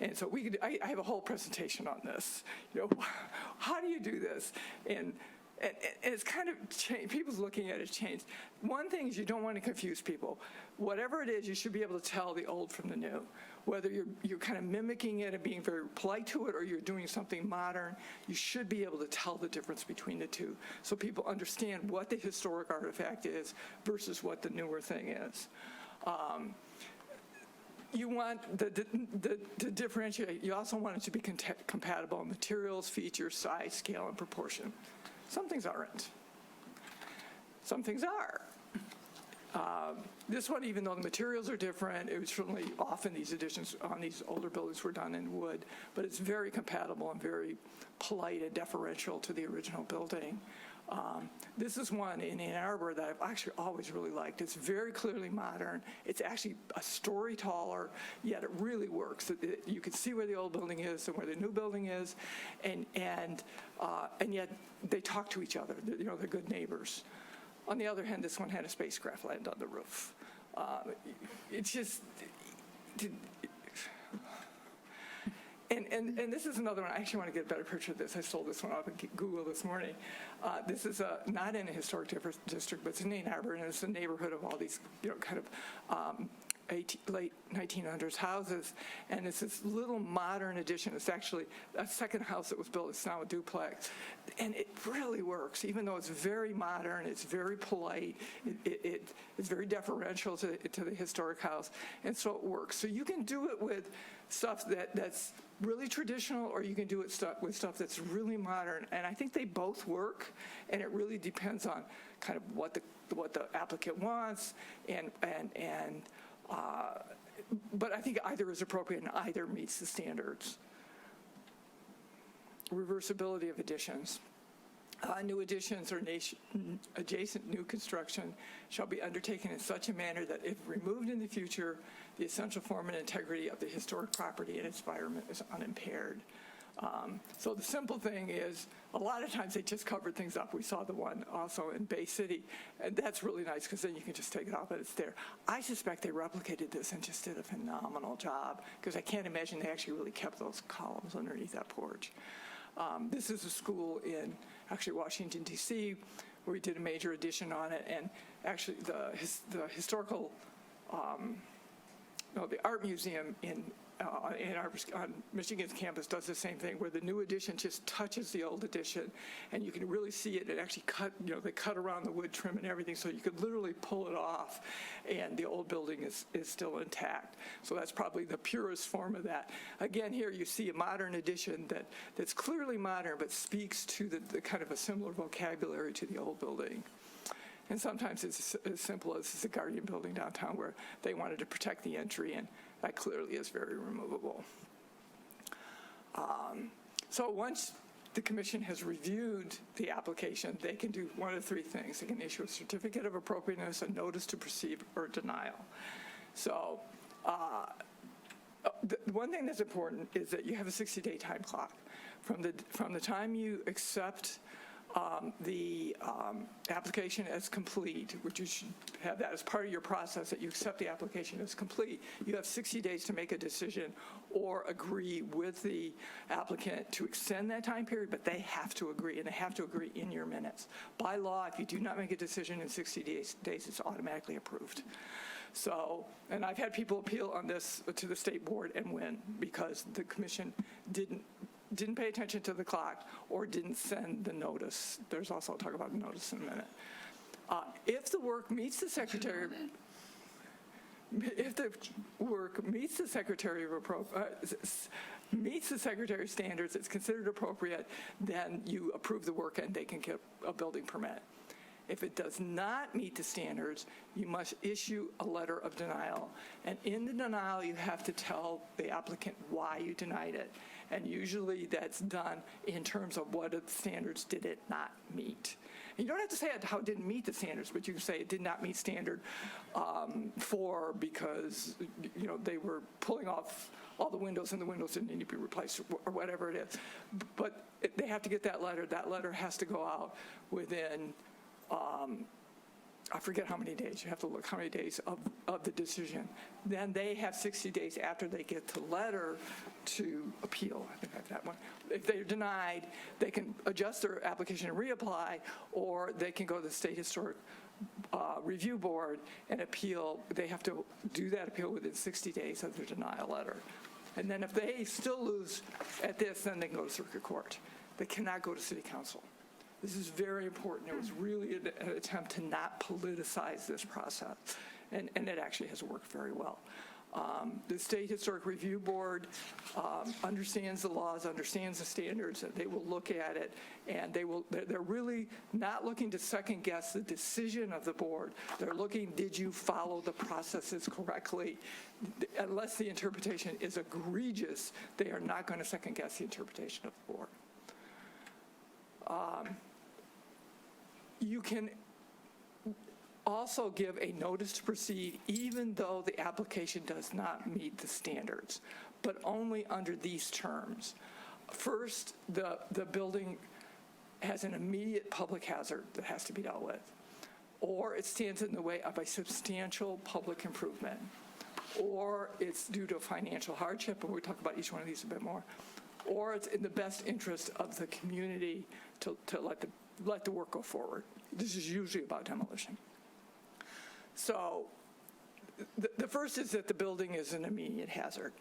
And so I have a whole presentation on this. You know, how do you do this? And it's kind of changed. People's looking at it changed. One thing is you don't want to confuse people. Whatever it is, you should be able to tell the old from the new. Whether you're kind of mimicking it and being very polite to it, or you're doing something modern, you should be able to tell the difference between the two, so people understand what the historic artifact is versus what the newer thing is. You want to differentiate. You also want it to be compatible in materials, features, size, scale, and proportion. Some things aren't. Some things are. This one, even though the materials are different, it was certainly often these additions on these older buildings were done in wood, but it's very compatible and very polite and deferential to the original building. This is one in Ann Arbor that I've actually always really liked. It's very clearly modern. It's actually a story taller, yet it really works. You can see where the old building is and where the new building is, and yet they talk to each other. You know, they're good neighbors. On the other hand, this one had a spacecraft land on the roof. And this is another one. I actually want to get a better picture of this. I stole this one off of Google this morning. This is not in a historic district, but it's in Ann Arbor, and it's a neighborhood of all these, kind of late 1900s houses, and it's this little modern addition. It's actually a second house that was built. It's now a duplex, and it really works. Even though it's very modern, it's very polite. It's very deferential to the historic house, and so it works. So you can do it with stuff that's really traditional, or you can do it with stuff that's really modern. And I think they both work, and it really depends on kind of what the applicant wants, but I think either is appropriate and either meets the standards. Reversibility of additions. New additions or adjacent new construction shall be undertaken in such a manner that if removed in the future, the essential form and integrity of the historic property and its environment is unimpaired. So the simple thing is, a lot of times they just covered things up. We saw the one also in Bay City, and that's really nice because then you can just take it off and it's there. I suspect they replicated this and just did a phenomenal job, because I can't imagine they actually really kept those columns underneath that porch. This is a school in actually Washington, D.C., where we did a major addition on it, and actually the historical, the art museum in Ann Arbor, on Michigan's campus, does the same thing, where the new addition just touches the old addition, and you can really see it. It actually they cut around the wood trim and everything, so you could literally pull it off, and the old building is still intact. So that's probably the purest form of that. Again, here you see a modern addition that's clearly modern, but speaks to the kind of a similar vocabulary to the old building. And sometimes it's as simple as the Guardian building downtown, where they wanted to protect the entry, and that clearly is very removable. So once the commission has reviewed the application, they can do one of three things. They can issue a certificate of appropriateness, a notice to proceed, or denial. So the one thing that's important is that you have a 60-day time clock. From the time you accept the application as complete, which you should have that as part of your process, that you accept the application as complete, you have 60 days to make a decision or agree with the applicant to extend that time period, but they have to agree, and they have to agree in your minutes. By law, if you do not make a decision in 60 days, it's automatically approved. So, and I've had people appeal on this to the state board and win, because the commission didn't pay attention to the clock or didn't send the notice. There's also talk about notice in a minute. If the work meets the secretary, meets the secretary's standards, it's considered appropriate, then you approve the work and they can get a building permit. If it does not meet the standards, you must issue a letter of denial. And in the denial, you have to tell the applicant why you denied it. And usually that's done in terms of what standards did it not meet. And you don't have to say how it didn't meet the standards, but you can say it did not meet standard because they were pulling off all the windows and the windows didn't need to be replaced, or whatever it is. But they have to get that letter. That letter has to go out within I forget how many days. You have to look how many days of the decision. Then they have 60 days after they get the letter to appeal. I think I have that one. If they're denied, they can adjust their application and reapply, or they can go to the State Historic Review Board and appeal. They have to do that appeal within 60 days of their denial letter. And then if they still lose at this, then they can go to circuit court. They cannot go to city council. This is very important. It was really an attempt to not politicize this process, and it actually has worked very well. The State Historic Review Board understands the laws, understands the standards, and they will look at it, and they're really not looking to second guess the decision of the board. They're looking, did you follow the processes correctly? Unless the interpretation is egregious, they are not going to second guess the interpretation of the board. You can also give a notice to proceed even though the application does not meet the standards, but only under these terms. First, the building has an immediate public hazard that has to be dealt with, or it stands in the way of a substantial public improvement, or it's due to financial hardship, and we'll talk about each one of these a bit more, or it's in the best interest of the community to let the work go forward. This is usually about demolition. So the first is that the building is an immediate hazard.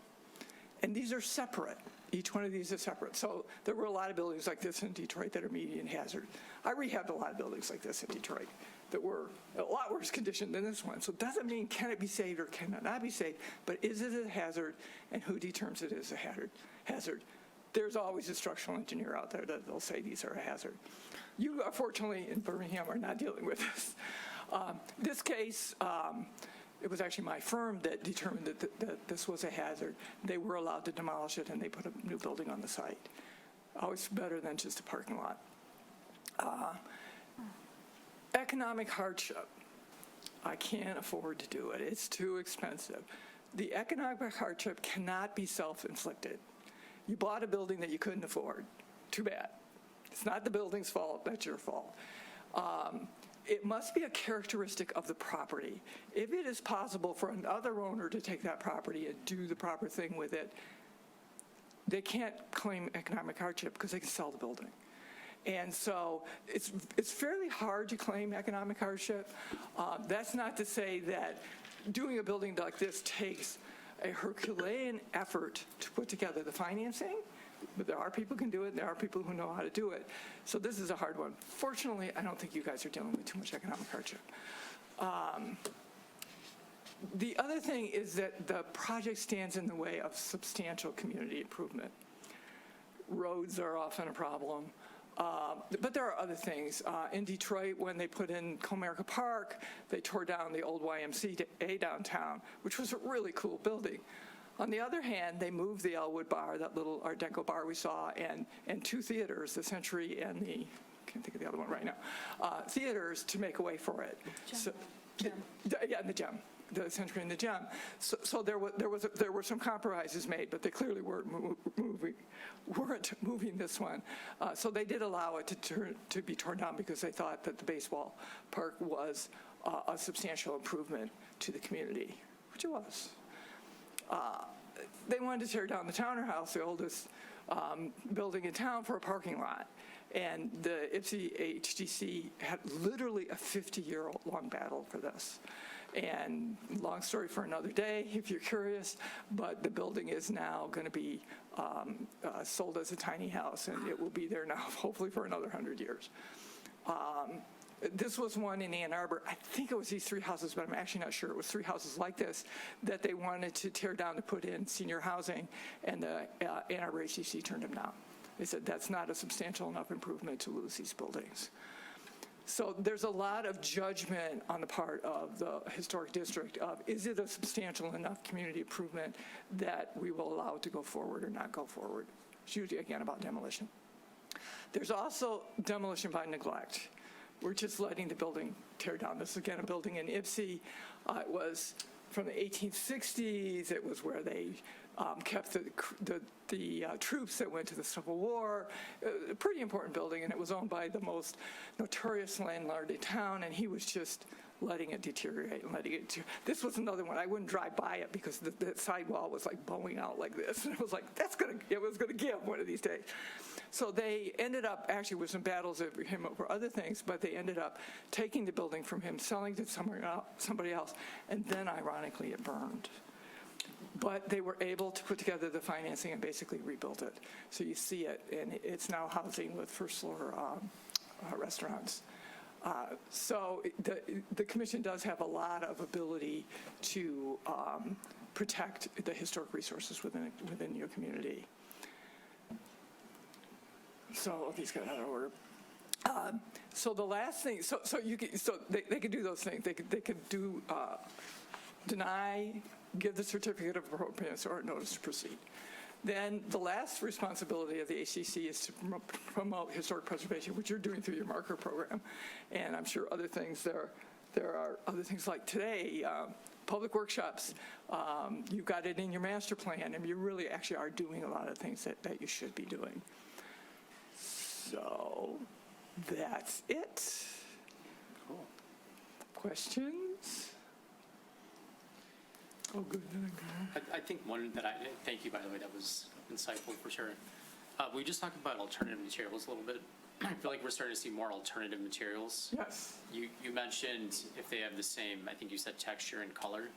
And these are separate. Each one of these is separate. So there were a lot of buildings like this in Detroit that are immediate hazard. I rehabbed a lot of buildings like this in Detroit that were a lot worse condition than this one. So it doesn't mean can it be saved or can it not be saved, but is it a hazard, and who determines it is a hazard? There's always a structural engineer out there that they'll say these are a hazard. You, fortunately, in Birmingham, are not dealing with this. This case, it was actually my firm that determined that this was a hazard. They were allowed to demolish it, and they put a new building on the site. Always better than just a parking lot. Economic hardship. I can't afford to do it. It's too expensive. The economic hardship cannot be self-inflicted. You bought a building that you couldn't afford. Too bad. It's not the building's fault. That's your fault. It must be a characteristic of the property. If it is possible for another owner to take that property and do the proper thing with it, they can't claim economic hardship because they can sell the building. And so it's fairly hard to claim economic hardship. That's not to say that doing a building like this takes a Herculean effort to put together the financing, but there are people who can do it, and there are people who know how to do it. So this is a hard one. Fortunately, I don't think you guys are dealing with too much economic hardship. The other thing is that the project stands in the way of substantial community improvement. Roads are often a problem. But there are other things. In Detroit, when they put in Comerica Park, they tore down the old YMCA downtown, which was a really cool building. On the other hand, they moved the Elwood Bar, that little Art Deco bar we saw, and two theaters, the Century and the, I can't think of the other one right now, theaters to make a way for it. Gem. Yeah, the Gem. The Century and the Gem. So there were some compromises made, but they clearly weren't moving this one. So they did allow it to be torn down because they thought that the baseball park was a substantial improvement to the community, which it was. They wanted to tear down the Towner House, the oldest building in town, for a parking lot. And the IPSI HDC had literally a 50-year-long battle for this. And long story for another day, if you're curious, but the building is now going to be sold as a tiny house, and it will be there now, hopefully for another 100 years. This was one in Ann Arbor. I think it was these three houses, but I'm actually not sure. It was three houses like this that they wanted to tear down to put in senior housing, and the Ann Arbor HDC turned them down. They said that's not a substantial enough improvement to lose these buildings. So there's a lot of judgment on the part of the historic district of, is it a substantial enough community improvement that we will allow it to go forward or not go forward? It's usually, again, about demolition. There's also demolition by neglect. We're just letting the building tear down. This is, again, a building in IPSI. It was from the 1860s. It was where they kept the troops that went to the Civil War. A pretty important building, and it was owned by the most notorious landlord in town, and he was just letting it deteriorate and letting it. This was another one. I wouldn't drive by it because the sidewall was like bowing out like this, and it was like, it was gonna give one of these days. So they ended up actually with some battles over him over other things, but they ended up taking the building from him, selling it to somebody else, and then ironically it burned. But they were able to put together the financing and basically rebuild it. So you see it, and it's now housing with first floor restaurants. So the commission does have a lot of ability to protect the historic resources within your community. So these got out of order. So the last thing, so they could do those things. They could do deny, give the certificate of appropriateness or notice to proceed. Then the last responsibility of the HCC is to promote historic preservation, which you're doing through your marker program. And I'm sure other things, there are other things like today, public workshops. You've got it in your master plan, and you really actually are doing a lot of things that you should be doing. So that's it. Cool. Questions? Oh, good. I think thank you, by the way, that was insightful for sure. We just talked about alternative materials a little bit. I feel like we're starting to see more alternative materials. Yes. You mentioned if they have the same, I think you said texture and color.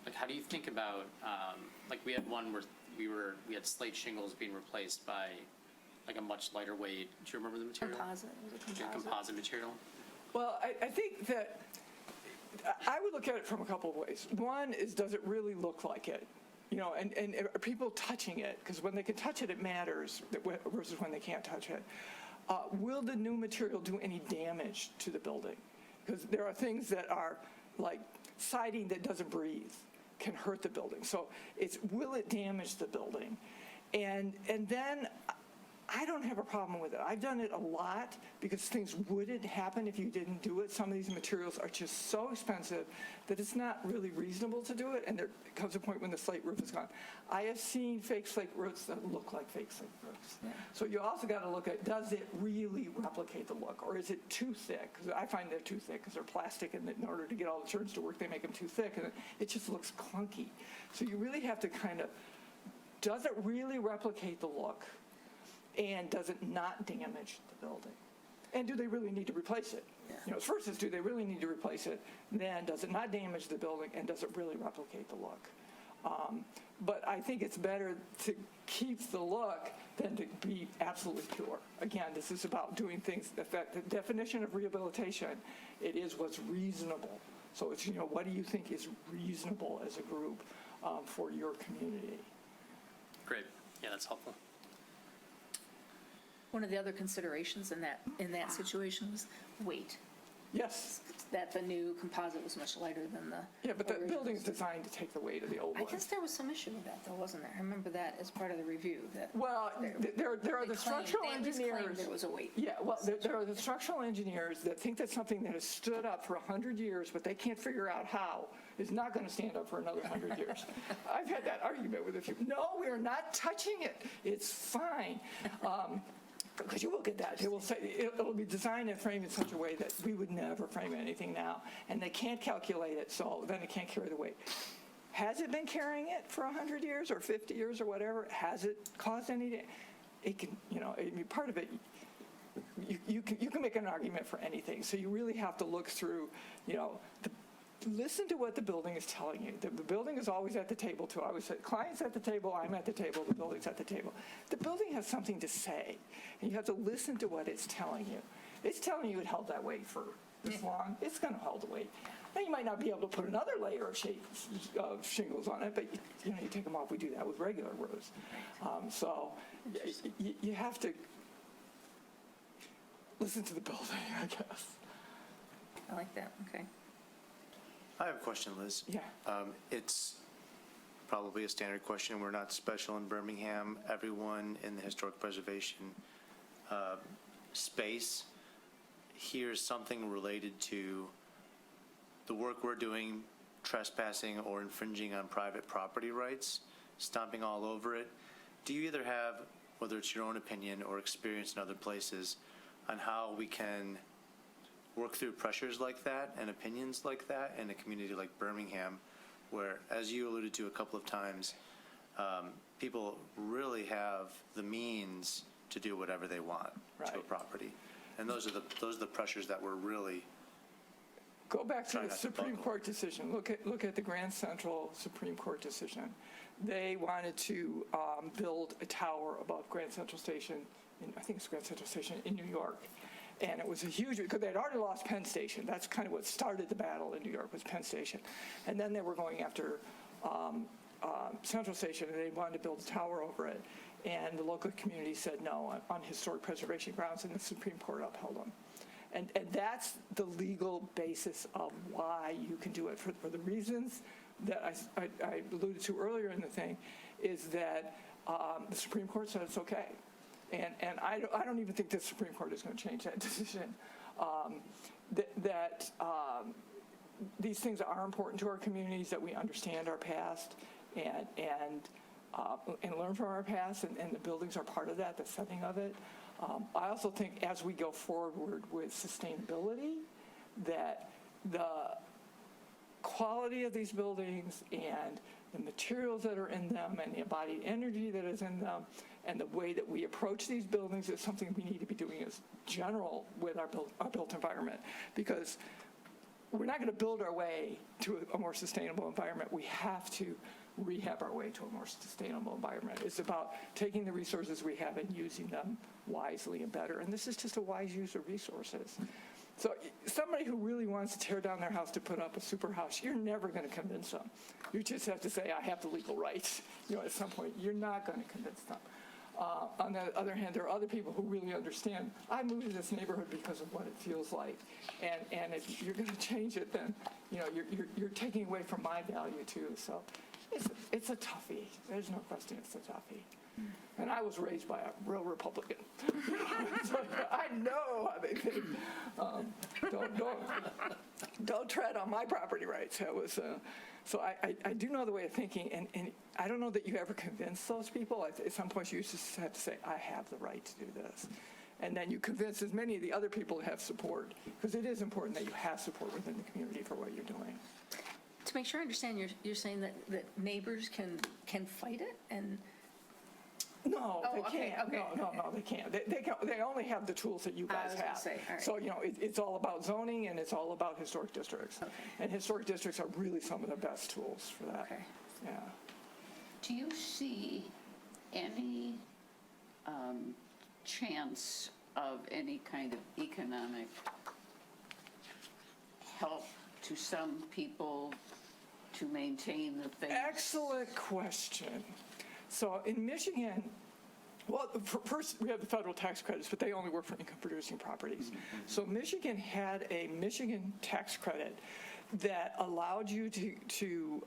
Like, how do you think about, like, we had one where we had slate shingles being replaced by like a much lighter weight. Do you remember the material? Composite, was it composite? Composite material. Well, I think that I would look at it from a couple of ways. One is, does it really look like it? You know, and are people touching it? Because when they can touch it, it matters versus when they can't touch it. Will the new material do any damage to the building? Because there are things that are like siding that doesn't breathe can hurt the building. So it's, will it damage the building? And then I don't have a problem with it. I've done it a lot because things wouldn't happen if you didn't do it. Some of these materials are just so expensive that it's not really reasonable to do it, and there comes a point when the slate roof is gone. I have seen fake slate roofs that look like fake slate roofs. Yeah. So you also got to look at, does it really replicate the look, or is it too thick? Because I find they're too thick because they're plastic, and in order to get all the turns to work, they make them too thick, and it just looks clunky. So you really have to kind of, does it really replicate the look? And does it not damage the building? And do they really need to replace it? Yeah. You know, first is, do they really need to replace it? Then, does it not damage the building? And does it really replicate the look? But I think it's better to keep the look than to be absolutely pure. Again, this is about doing things, the definition of rehabilitation, it is what's reasonable. So it's, you know, what do you think is reasonable as a group for your community? Great. Yeah, that's helpful. One of the other considerations in that situation was weight. Yes. That the new composite was much lighter than the Yeah, but the original. building's designed to take the weight of the old I one. guess there was some issue with that, though, wasn't there? I remember that as part of the review. That Well, there are the structural they engineers. claimed there was a weight. Yeah, well, there are the structural engineers that think that something that has stood up for 100 years, but they can't figure out how, is not going to stand up for another 100 years. I've had that argument with a few. No, we are not touching it. It's fine. Because you will get that. They will say it'll be designed and framed in such a way that we would never frame anything now, and they can't calculate it, so then it can't carry the weight. Has it been carrying it for 100 years or 50 years or whatever? Has it caused any? It can, you know, I mean, part of it. You can make an argument for anything. So you really have to look through, you know, listen to what the building is telling you. The building is always at the table, too. I always say, client's at the table, I'm at the table, the building's at the table. The building has something to say, and you have to listen to what it's telling you. It's telling you it held that weight for this long. It's going to hold the weight. Now, you might not be able to put another layer of shingles on it, but you know, you take them off. We do that with regular roofs. So you have to listen to the building, I guess. I like that. Okay. I have a question, Liz. Yeah. It's probably a standard question. We're not special in Birmingham. Everyone in the historic preservation space hears something related to the work we're doing, trespassing or infringing on private property rights, stomping all over it. Do you either have, whether it's your own opinion or experience in other places, on how we can work through pressures like that and opinions like that in a community like Birmingham, where, as you alluded to a couple of times, people really have the means to do whatever they want to a property, and those are the pressures that we're really go back to trying the not to Supreme buckle. Court decision. Look at the Grand Central Supreme Court decision. They wanted to build a tower above Grand Central Station. I think it's Grand Central Station in New York. And it was a huge, because they'd already lost Penn Station. That's kind of what started the battle in New York, was Penn Station. And then they were going after Central Station, and they wanted to build a tower over it. And the local community said no on historic preservation grounds, and the Supreme Court upheld them. And that's the legal basis of why you can do it. For the reasons that I alluded to earlier in the thing, is that the Supreme Court said it's okay. And I don't even think the Supreme Court is going to change that decision. These things are important to our communities, that we understand our past and learn from our past, and the buildings are part of that, the setting of it. I also think as we go forward with sustainability, that quality of these buildings and the materials that are in them and the embodied energy that is in them and the way that we approach these buildings is something we need to be doing as general with our built environment, because we're not going to build our way to a more sustainable environment. We have to rehab our way to a more sustainable environment. It's about taking the resources we have and using them wisely and better. And this is just a wise use of resources. So somebody who really wants to tear down their house to put up a super house, you're never going to convince them. You just have to say, I have the legal rights. At some point, you're not going to convince them. On the other hand, there are other people who really understand, I moved to this neighborhood because of what it feels like. And if you're going to change it, then you're taking away from my value too. So it's a toughie. There's no question it's a toughie. And I was raised by a real Republican. So I know how they think. Don't tread on my property rights. That was, so I do know the way of thinking, and I don't know that you ever convince those people. At some point, you just have to say, I have the right to do this. And then you convince as many of the other people to have support, because it is important that you have support within the community for what you're doing. To make sure I understand, you're saying that neighbors can fight it and. No, Oh, they okay, can't. okay. No, they can't. They only have the tools that you guys was gonna have. say, all right. So, it's all about zoning and it's all about historic districts. Okay. And historic districts are really some of the best tools for that. Okay. Yeah. Do you see any chance of any kind of economic help to some people to maintain the things? Excellent question. So in Michigan, well, first we have the federal tax credits, but they only work for income-producing properties. So Michigan had a Michigan tax credit that allowed you to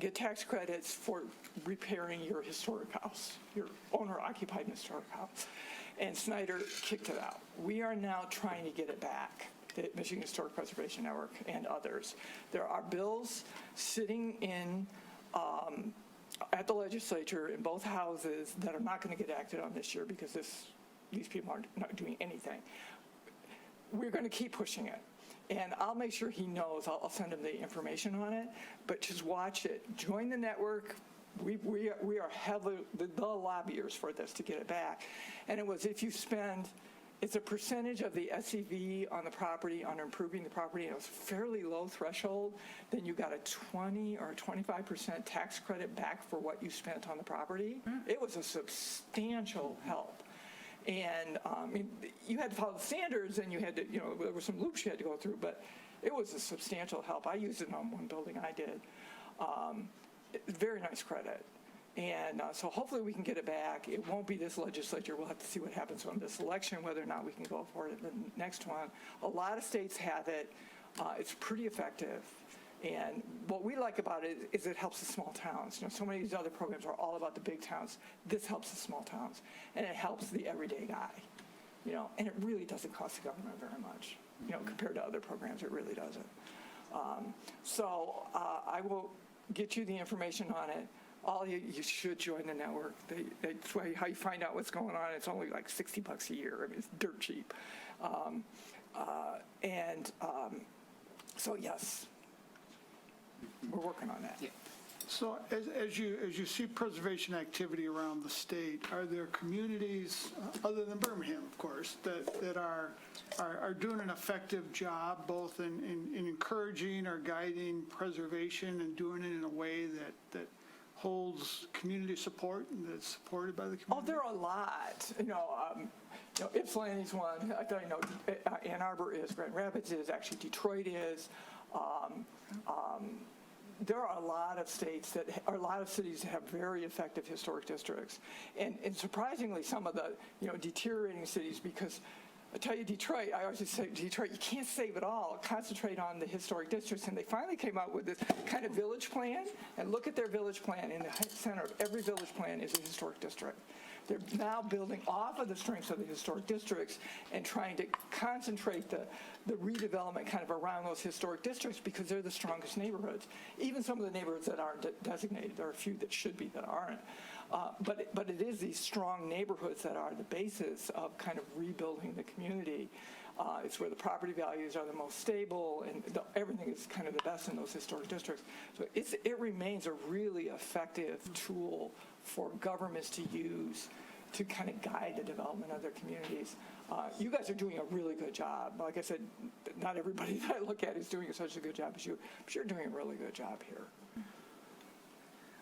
get tax credits for repairing your historic house, your owner-occupied historic house. And Snyder kicked it out. We are now trying to get it back, the Michigan Historic Preservation Network and others. There are bills sitting in at the legislature in both houses that are not going to get acted on this year because these people are not doing anything. We're going to keep pushing it. And I'll make sure he knows. I'll send him the information on it. But just watch it. Join the network. We are heavily the lobbyers for this to get it back. And it was if you spend, it's a percentage of the SEV on the property, on improving the property, and it was a fairly low threshold, then you got a 20 or 25% tax credit back for what you spent on the property. It was a substantial help. And you had to follow the standards, and you had to, there were some loops you had to go through, but it was a substantial help. I used it on one building I did. Very nice credit. And so hopefully we can get it back. It won't be this legislature. We'll have to see what happens on this election, whether or not we can go for it in the next one. A lot of states have it. It's pretty effective. And what we like about it is it helps the small towns. So many of these other programs are all about the big towns. This helps the small towns. And it helps the everyday guy. And it really doesn't cost the government very much. Compared to other programs, it really doesn't. So I will get you the information on it. You should join the network. That's how you find out what's going on. It's only like $60 a year. I mean, it's dirt cheap. So yes, we're working on that. Yeah. So as you see preservation activity around the state, are there communities, other than Birmingham, of course, that are doing an effective job both in encouraging or guiding preservation and doing it in a way that holds community support and that's supported by the community? Oh, there are a lot. Ypsilanti's one. I thought, Ann Arbor is, Grand Rapids is, actually Detroit is. There are a lot of cities that have very effective historic districts. And surprisingly, some of the, deteriorating cities, because I tell you, Detroit, I always say, Detroit, you can't save it all. Concentrate on the historic districts. And they finally came out with this kind of village plan. And look at their village plan. In the center of every village plan is a historic district. They're now building off of the strengths of the historic districts and trying to concentrate the redevelopment kind of around those historic districts because they're the strongest neighborhoods. Even some of the neighborhoods that aren't designated, there are a few that should be that aren't. But it is these strong neighborhoods that are the basis of kind of rebuilding the community. It's where the property values are the most stable, and everything is kind of the best in those historic districts. So it remains a really effective tool for governments to use to kind of guide the development of their communities. You guys are doing a really good job. Like I said, not everybody that I look at is doing such a good job as you, but you're doing a really good job here.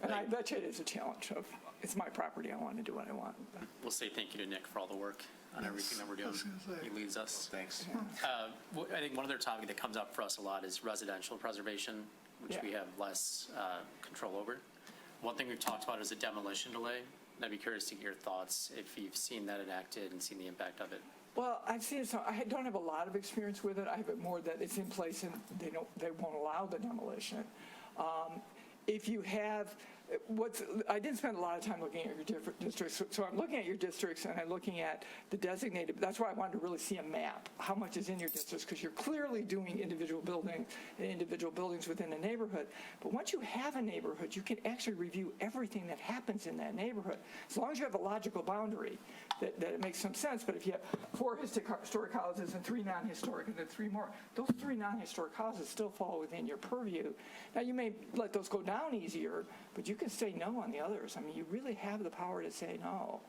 And I bet you it is a challenge of, it's my property, I want to do what I want. We'll say thank you to Nick for all the work on everything that we're doing. He leads us. Thanks. I think one other topic that comes up for us a lot is residential preservation, which we have less control over. One thing we've talked about is a demolition delay. And I'd be curious to hear your thoughts if you've seen that enacted and seen the impact of it. Well, I've seen some, I don't have a lot of experience with it. I have it more that it's in place and they won't allow the demolition. If you have, I didn't spend a lot of time looking at your different districts, so I'm looking at your districts and I'm looking at the designated, that's why I wanted to really see a map, how much is in your districts, because you're clearly doing individual buildings within a neighborhood. But once you have a neighborhood, you can actually review everything that happens in that neighborhood, as long as you have a logical boundary that it makes some sense. But if you have 4 historic houses and 3 non-historic and then 3 more, those 3 non-historic houses still fall within your purview. Now, you may let those go down easier, but you can say no on the others. I mean, you really have the power to say no.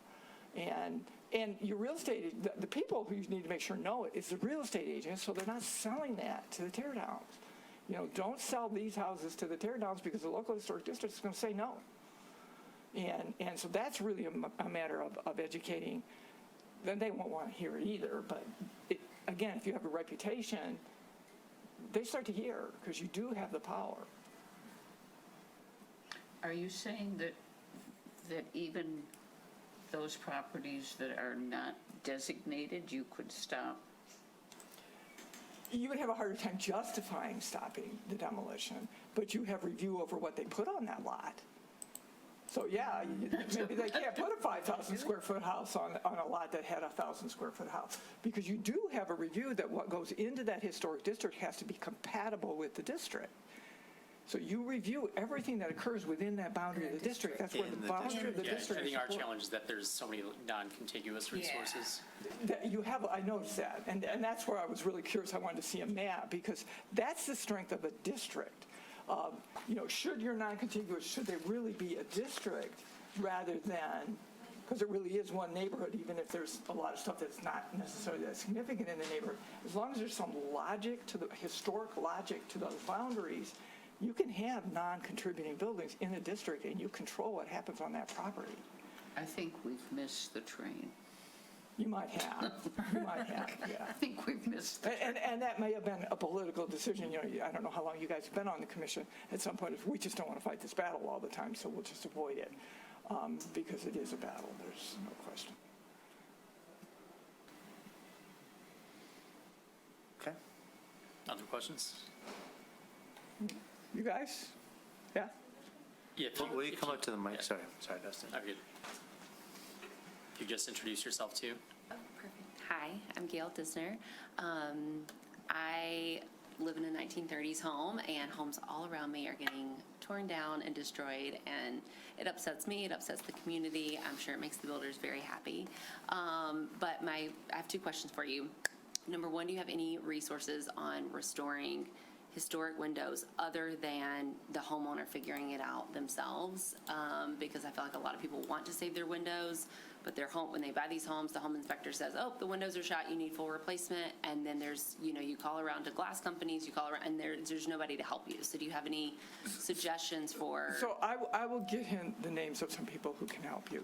And your real estate, the people who you need to make sure know it is the real estate agents, so they're not selling that to the teardowns. You know, don't sell these houses to the teardowns because the local historic district is going to say no. And so that's really a matter of educating. Then they won't want to hear it either. But again, if you have a reputation, they start to hear because you do have the power. Are you saying that even those properties that are not designated, you could stop? You would have a harder time justifying stopping the demolition, but you have review over what they put on that lot. So yeah, maybe they can't put a 5,000 square foot house on a lot that had a 1,000 square foot house, because you do have a review that what goes into that historic district has to be compatible with the district. So you review everything that occurs within that boundary of the district. That's where the boundary of the district is. I think our supported. challenge is that there's so many non-contiguous resources. That you have, I noticed that, and that's where I was really curious. I wanted to see a map, because that's the strength of a district. You know, should your non-contiguous, should they really be a district rather than, because it really is one neighborhood, even if there's a lot of stuff that's not necessarily that significant in the neighborhood, as long as there's some logic to the historic logic to those boundaries, you can have non-contributing buildings in a district and you control what happens on that property. I think we've missed the train. You might have. You might have, yeah. I think we've missed the train. And that may have been a political decision. You know, I don't know how long you guys have been on the commission. At some point, we just don't want to fight this battle all the time, so we'll just avoid it, because it is a battle. There's no question. Okay. Other questions? You guys? Yeah? Yeah. Will you come up to the mic? Yeah. Sorry, Dustin. Okay. You just introduce yourself too. Oh, perfect. Hi, I'm Gail Disner. I live in a 1930s home, and homes all around me are getting torn down and destroyed, and it upsets me. It upsets the community. I'm sure it makes the builders very happy. But I have 2 questions for you. Number 1, do you have any resources on restoring historic windows other than the homeowner figuring it out themselves? Because I feel like a lot of people want to save their windows, but their home, when they buy these homes, the home inspector says, oh, the windows are shot, you need full replacement. And then there's, you know, you call around to glass companies, you call around, and there's nobody to help you. So do you have any suggestions for? So I will get him the names of some people who can help you.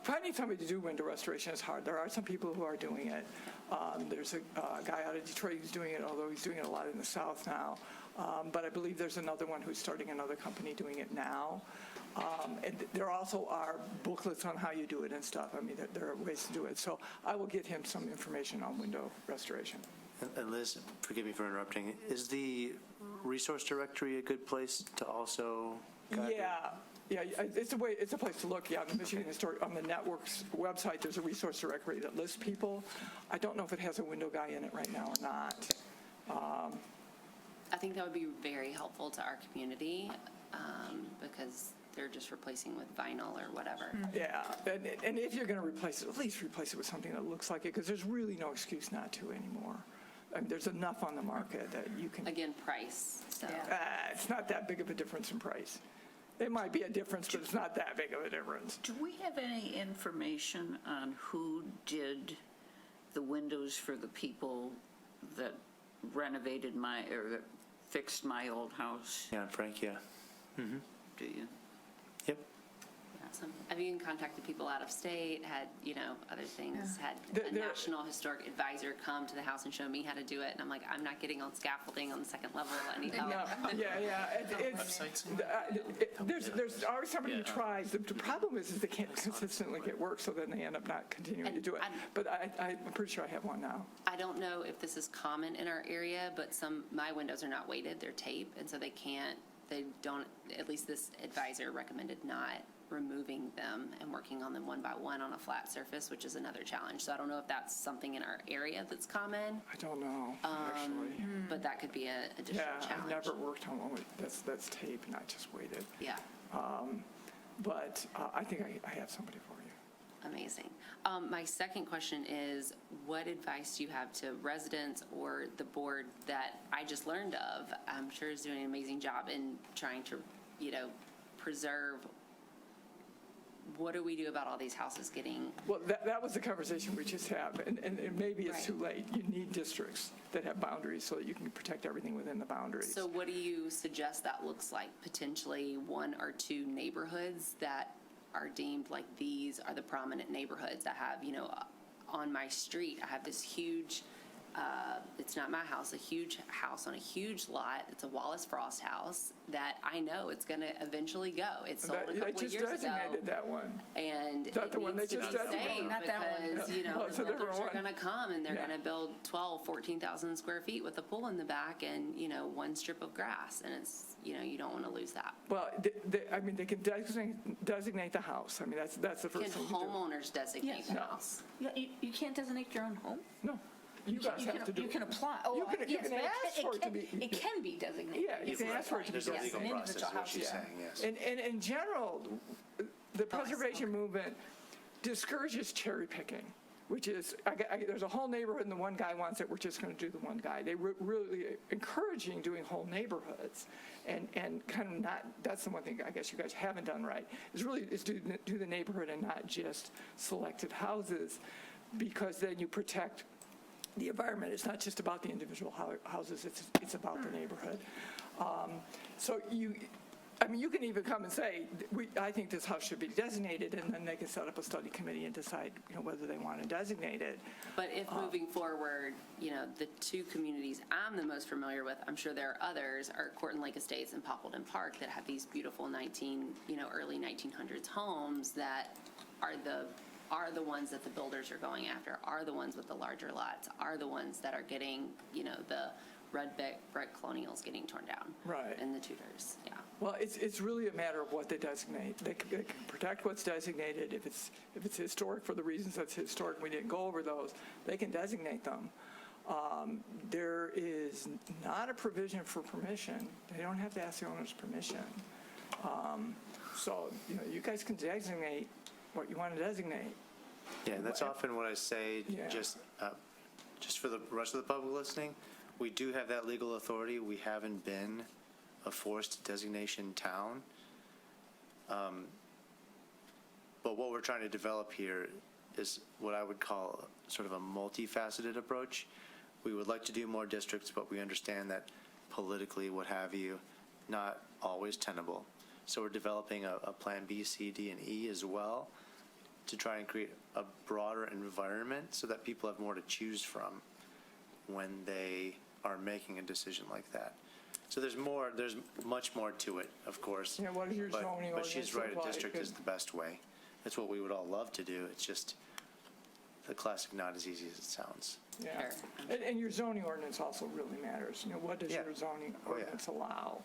Finding somebody to do window restoration is hard. There are some people who are doing it. There's a guy out of Detroit who's doing it, although he's doing it a lot in the South now. But I believe there's another one who's starting another company doing it now. And there also are booklets on how you do it and stuff. I mean, there are ways to do it. So I will get him some information on window restoration. And Liz, forgive me for interrupting. Is the resource directory a good place to also guide? Yeah, it's a place to look. Yeah, on the Michigan Historic, on the network's website, there's a resource directory that lists people. I don't know if it has a window guy in it right now or not. I think that would be very helpful to our community, because they're just replacing with vinyl or whatever. Yeah, and if you're going to replace it, at least replace it with something that looks like it, because there's really no excuse not to anymore. I mean, there's enough on the market that you can, Again, price, so. it's not that big of a difference in price. It might be a difference, but it's not that big of a difference. Do we have any information on who did the windows for the people that renovated or that fixed my old house? Yeah, Frank, yeah. Do you? Yep. Awesome. I've even contacted people out of state, had, other things, had a There- National Historic Advisor come to the house and show me how to do it, and I'm like, I'm not getting on scaffolding on the second level, I need help. No, there's always somebody who tries. The problem is they can't consistently get work, so then they end up not continuing to do it. But I'm pretty sure I have one now. I don't know if this is common in our area, but my windows are not weighted, they're tape, and so they don't, at least this advisor recommended not removing them and working on them one by one on a flat surface, which is another challenge. So I don't know if that's something in our area that's common, I don't know, actually. but that could be an additional Yeah, challenge. I've never worked on one that's tape, not just weighted. Yeah, But I think I have somebody for you. amazing. My second question is, what advice do you have to residents or the board that I just learned of? I'm sure is doing an amazing job in trying to, preserve. What do we do about all these houses getting? Well, that was the conversation we just had, and maybe it's too late. You need districts that have boundaries so that you can protect everything within the boundaries. So what do you suggest that looks like? Potentially one or two neighborhoods that are deemed like these are the prominent neighborhoods. I have, on my street, I have this huge, it's not my house, a huge house on a huge lot. It's a Wallace Frost house that I know it's going to eventually go. It sold a They couple of just years ago. designated that one. And Is that it the one they needs to just be designated? saved Not that one. because, Oh, it's a the different builders are one. going to come and they're Yeah. going to build 12, 14,000 square feet with a pool in the back and, one strip of grass. And it's, you don't want to lose that. Well, they can designate the house. I mean, that's the first Can thing to do. homeowners designate the No. house? You can't designate your own home? No, you guys have to do You it. can apply, oh, You can yes, but ask for it to be- it can be designated. Yeah, you can ask for it to be There's a designated. legal an process, is individual what she's house, saying, yes. And in general, the preservation movement discourages cherry picking, which is, there's a whole neighborhood and the one guy wants it, we're just going to do the one guy. They really encouraging doing whole neighborhoods and kind of not, that's the one thing I guess you guys haven't done right, is do the neighborhood and not just selected houses, because then you protect the environment. It's not just about the individual houses, it's about the neighborhood. So you can even come and say, I think this house should be designated, and then they can set up a study committee and decide, whether they want to designate it. But if moving forward, the two communities I'm the most familiar with, I'm sure there are others, are Corton Lake Estates and Poppleton Park that have these beautiful early 1900s homes that are the ones that the builders are going after, are the ones with the larger lots, are the ones that are getting, the red brick colonials getting torn down. Right. And the Tudors, yeah. Well, it's really a matter of what they designate. They can protect what's designated. If it's historic for the reasons that's historic, we didn't go over those, they can designate them. There is not a provision for permission. They don't have to ask the owner's permission. So, you guys can designate what you want to designate. Yeah, and that's often what I say, Yeah. just for the rest of the public listening, we do have that legal authority. We haven't been a forced designation town. But what we're trying to develop here is what I would call sort of a multifaceted approach. We would like to do more districts, but we understand that politically, what have you, not always tenable. So we're developing a plan B, C, D, and E as well to try and create a broader environment so that people have more to choose from when they are making a decision like that. So there's much more to it, of course. Yeah, what is your but- zoning But she's ordinance right, look a district like? is the best way. That's what we would all love to do. It's just the classic not as easy as it sounds. Yeah. Sure. And your zoning ordinance also really matters. What does Yeah. your zoning Oh, yeah. ordinance allow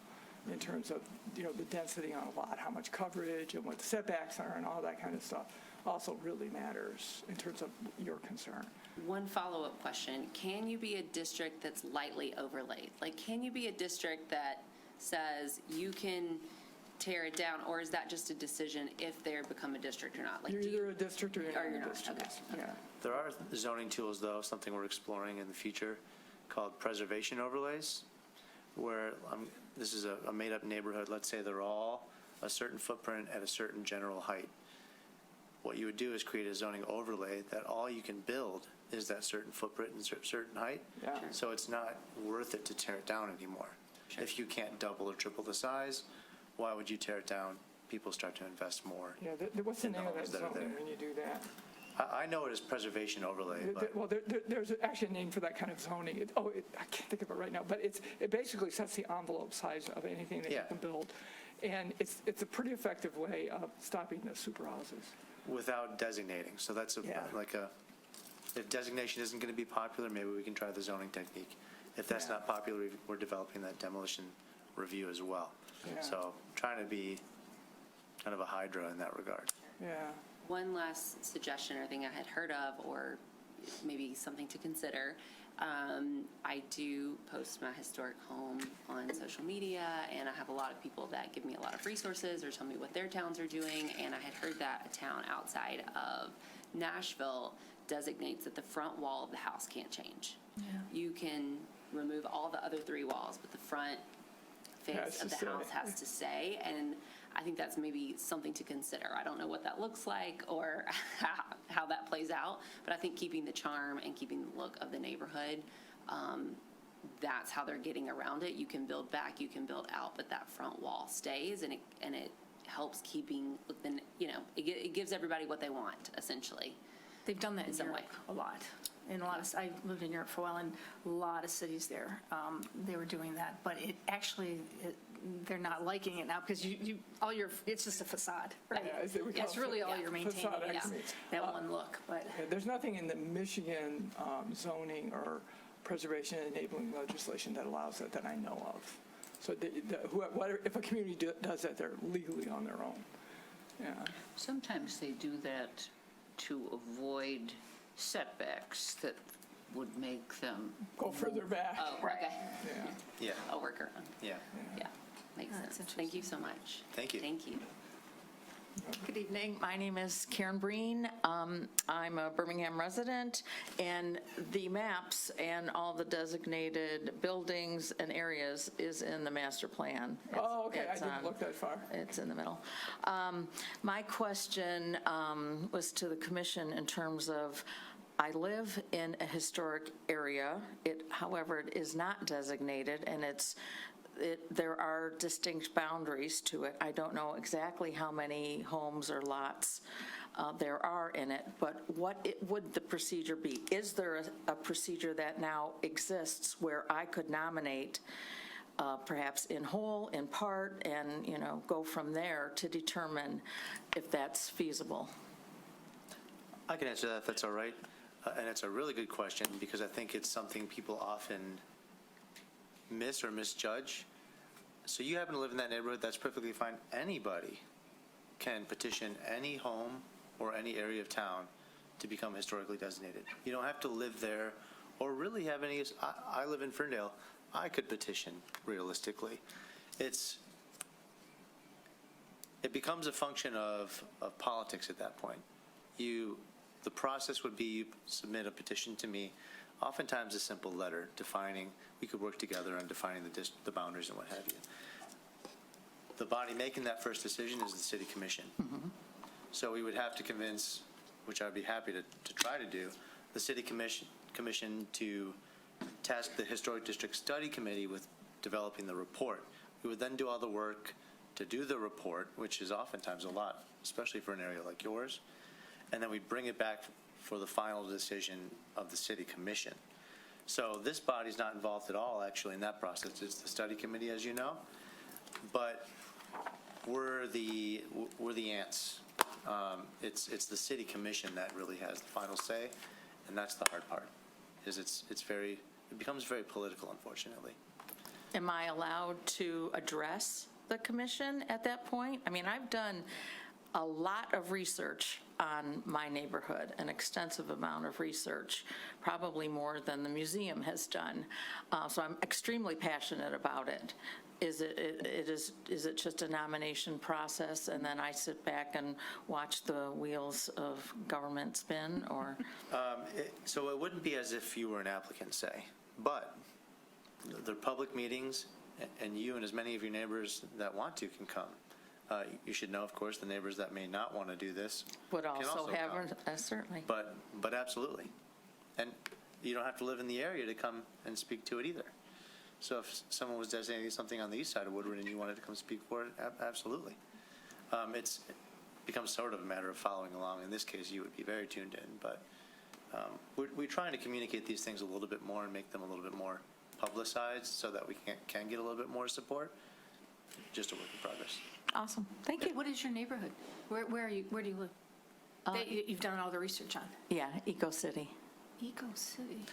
in terms of, the density on a lot, how much coverage and what the setbacks are and all that kind of stuff also really matters in terms of your concern. One follow-up question, can you be a district that's lightly overlaid? Like, can you be a district that says you can tear it down, or is that just a decision if they become a district or not? Like, You're do you- either a district or you're Or not you're a not, district. okay. Yeah. There are zoning tools, though, something we're exploring in the future, called preservation overlays, where this is a made-up neighborhood. Let's say they're all a certain footprint at a certain general height. What you would do is create a zoning overlay that all you can build is that certain footprint and certain height. Yeah. So it's not worth it to tear it down anymore. If you can't double or triple the size, why would you tear it down? People start to invest more. Yeah, what's the in the name of that homes that are zoning there. when you do that? I know it is preservation overlay, but Well, there's actually a name for that kind of zoning. I can't think of it right now, but it basically sets the envelope size of anything that you Yeah. can build. And it's a pretty effective way of stopping the super houses. without designating. So that's Yeah. if designation isn't going to be popular, maybe we can try the zoning technique. If that's Yeah. not popular, we're developing that demolition review as well. Yeah. So trying to be kind of a hydra in that regard. Yeah. One last suggestion or thing I had heard of, or maybe something to consider. I do post my historic home on social media, and I have a lot of people that give me a lot of resources or tell me what their towns are doing. And I had heard that a town outside of Nashville designates that the front wall of the house can't change. You can remove all the other 3 walls, but the front face of the house has to stay. And I think that's maybe something to consider. I don't know what that looks like or how that plays out, but I think keeping the charm and keeping the look of the neighborhood, that's how they're getting around it. You can build back, you can build out, but that front wall stays, and it helps keeping, it gives everybody what they want, essentially. They've done that in some Europe way. a lot. In a lot of, I lived in Europe for a while, and a lot of cities there, they were doing that. But it actually, they're not liking it now because it's just a facade, right? Yeah, we That's call it really all yeah, you're maintaining, facade is actually. that one look, but. Yeah, there's nothing in the Michigan zoning or preservation enabling legislation that allows that I know of. So if a community does that, they're legally on their own. Yeah. Sometimes they do that to avoid setbacks that would make them, Go further back. Oh, okay. Yeah. Yeah, A worker. yeah. Yeah, makes That's sense. Thank you so much. Thank you. Thank you. Good evening. My name is Karen Breen. I'm a Birmingham resident, and the maps and all the designated buildings and areas is in the master plan. Oh, okay, I It's didn't on- look that far. It's in the middle. My question was to the commission in terms of, I live in a historic area. However, it is not designated, and there are distinct boundaries to it. I don't know exactly how many homes or lots there are in it, but what would the procedure be? Is there a procedure that now exists where I could nominate perhaps in whole, in part, and, go from there to determine if that's feasible? I can answer that if that's all right. And it's a really good question because I think it's something people often miss or misjudge. So you happen to live in that neighborhood, that's perfectly fine. Anybody can petition any home or any area of town to become historically designated. You don't have to live there or really have any, I live in Ferndale, I could petition realistically. It becomes a function of politics at that point. The process would be you submit a petition to me, oftentimes a simple letter defining, we could work together on defining the boundaries and what have you. The body making that first decision is the city commission. So we would have to convince, which I'd be happy to try to do, the city commission to task the Historic District Study Committee with developing the report. We would then do all the work to do the report, which is oftentimes a lot, especially for an area like yours. And then we bring it back for the final decision of the city commission. So this body's not involved at all, actually, in that process. It's the study committee, as you know. But we're the ants. It's the city commission that really has the final say, and that's the hard part, is it becomes very political, unfortunately. Am I allowed to address the commission at that point? I mean, I've done a lot of research on my neighborhood, an extensive amount of research, probably more than the museum has done. So I'm extremely passionate about it. is it just a nomination process, and then I sit back and watch the wheels of government spin, or? So it wouldn't be as if you were an applicant, say, but they're public meetings, and you and as many of your neighbors that want to can come. You should know, of course, the neighbors that may not want to do this Would can also have, come. certainly. But absolutely. And you don't have to live in the area to come and speak to it either. So if someone was designating something on the east side of Woodward and you wanted to come speak for it, absolutely. It becomes sort of a matter of following along. In this case, you would be very tuned in, but we're trying to communicate these things a little bit more and make them a little bit more publicized so that we can get a little bit more support. Just a work in progress. Awesome, thank you. What is your neighborhood? Where do you live? That you've done all the research on? Yeah, Eco City. Eco City.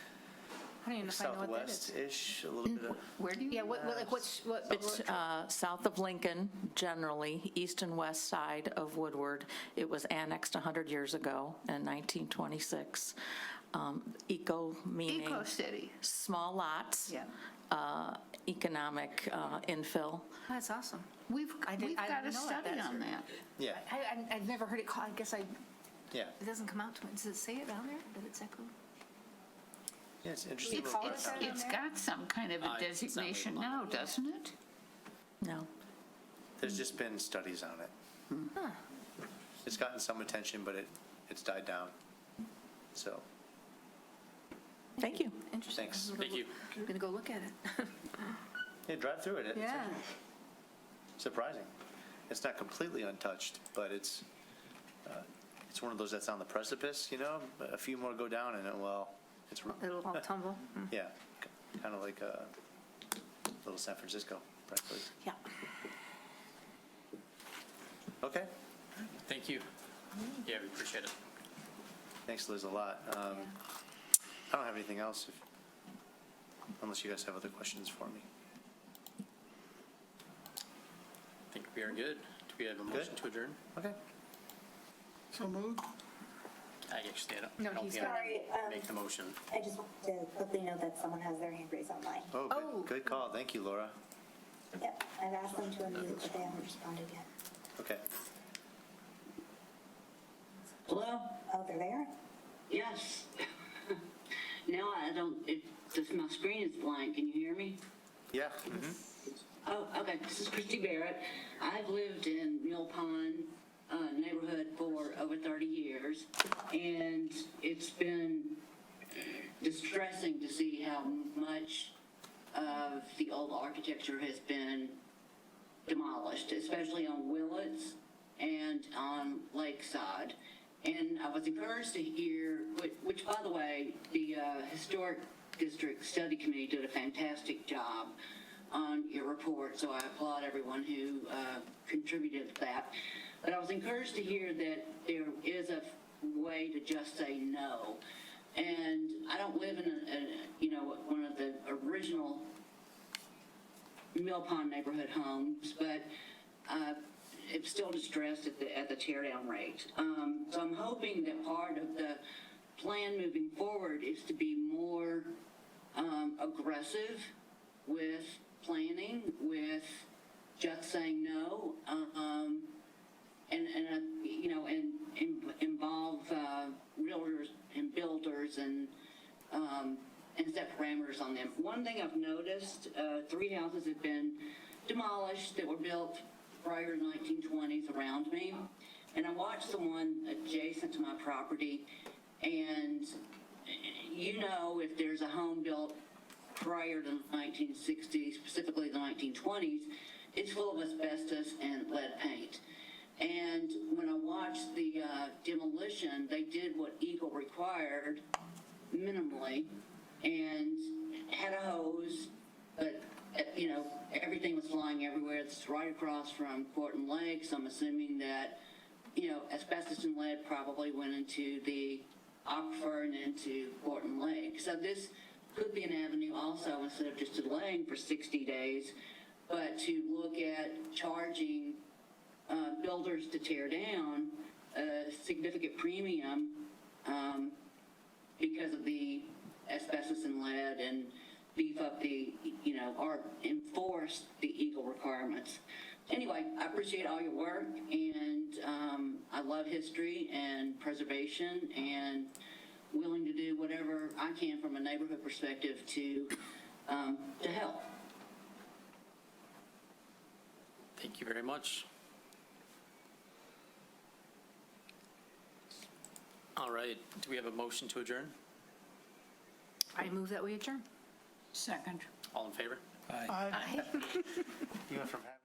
I don't even know if I know what that is. Southwest-ish, a little bit of. Where do you? Yeah, what? It's south of Lincoln, generally, east and west side of Woodward. It was annexed 100 years ago in 1926. Eco meaning Eco City. small lots, Yeah. economic infill. That's awesome. We've I got a didn't know study that. on that. Yeah, I've never heard it called, I guess it yeah. doesn't come out to it. Does it say it down there? Does it say? Yeah, it's interesting. It's, what it's, about that. it's got some kind of a It's not designation really now, doesn't it? No. There's just been studies on it. It's gotten some attention, but it's died down. So, Thank you. Interesting. Thanks. Thank you. I'm going to go look at it. yeah, drive through it. It's Yeah. actually surprising. It's not completely untouched, but it's one of those that's on the precipice, you know? A few more go down and it's, It'll all tumble. yeah, kind of like little San Francisco, practically. Yeah. Okay, Thank you. Yeah, we appreciate it. thanks Liz a lot. I don't have anything else, unless you guys have other questions for me. I think we are good. Do we have a motion to adjourn? Okay. So moved? I actually, No, I don't he's think I Sorry, make the motion. I just want to quickly note that someone has their hand raised online. Oh, Oh. good call. Thank you, Laura. Yep, I've asked them to unmute, but they haven't responded yet. Okay. Hello? Oh, they're there? Yes. Now I don't, my screen is blank. Can you hear me? Yeah. Oh, okay. This is Christy Barrett. I've lived in Mill Pond neighborhood for over 30 years, and it's been distressing to see how much of the old architecture has been demolished, especially on Willits and on Lakeside. And I was encouraged to hear, which by the way, the Historic District Study Committee did a fantastic job on your report, so I applaud everyone who contributed to that. But I was encouraged to hear that there is a way to just say no. And I don't live in one of the original Mill Pond neighborhood homes, but it's still distressed at the tear down rate. So I'm hoping that part of the plan moving forward is to be more aggressive with planning, with just saying no, and involve realtors and builders and set parameters on them. One thing I've noticed, 3 houses have been demolished that were built prior to the 1920s around me, and I watched the one adjacent to my property, and if there's a home built prior to the 1960s, specifically the 1920s, it's full of asbestos and lead paint. And when I watched the demolition, they did what Eagle required minimally and had a hose, but everything was flying everywhere. It's right across from Portland Lake, so I'm assuming that asbestos and lead probably went into the aquifer and into Portland Lake. So this could be an avenue also, instead of just delaying for 60 days, but to look at charging builders to tear down a significant premium because of the asbestos and lead, and beef up or enforce the Eagle Anyway, I appreciate all your work, and I love history and preservation, and willing to do whatever I can from a neighborhood perspective to help. Thank you very much. All right, do we have a motion to adjourn? I move that we adjourn. Second. All in favor? I- Even from having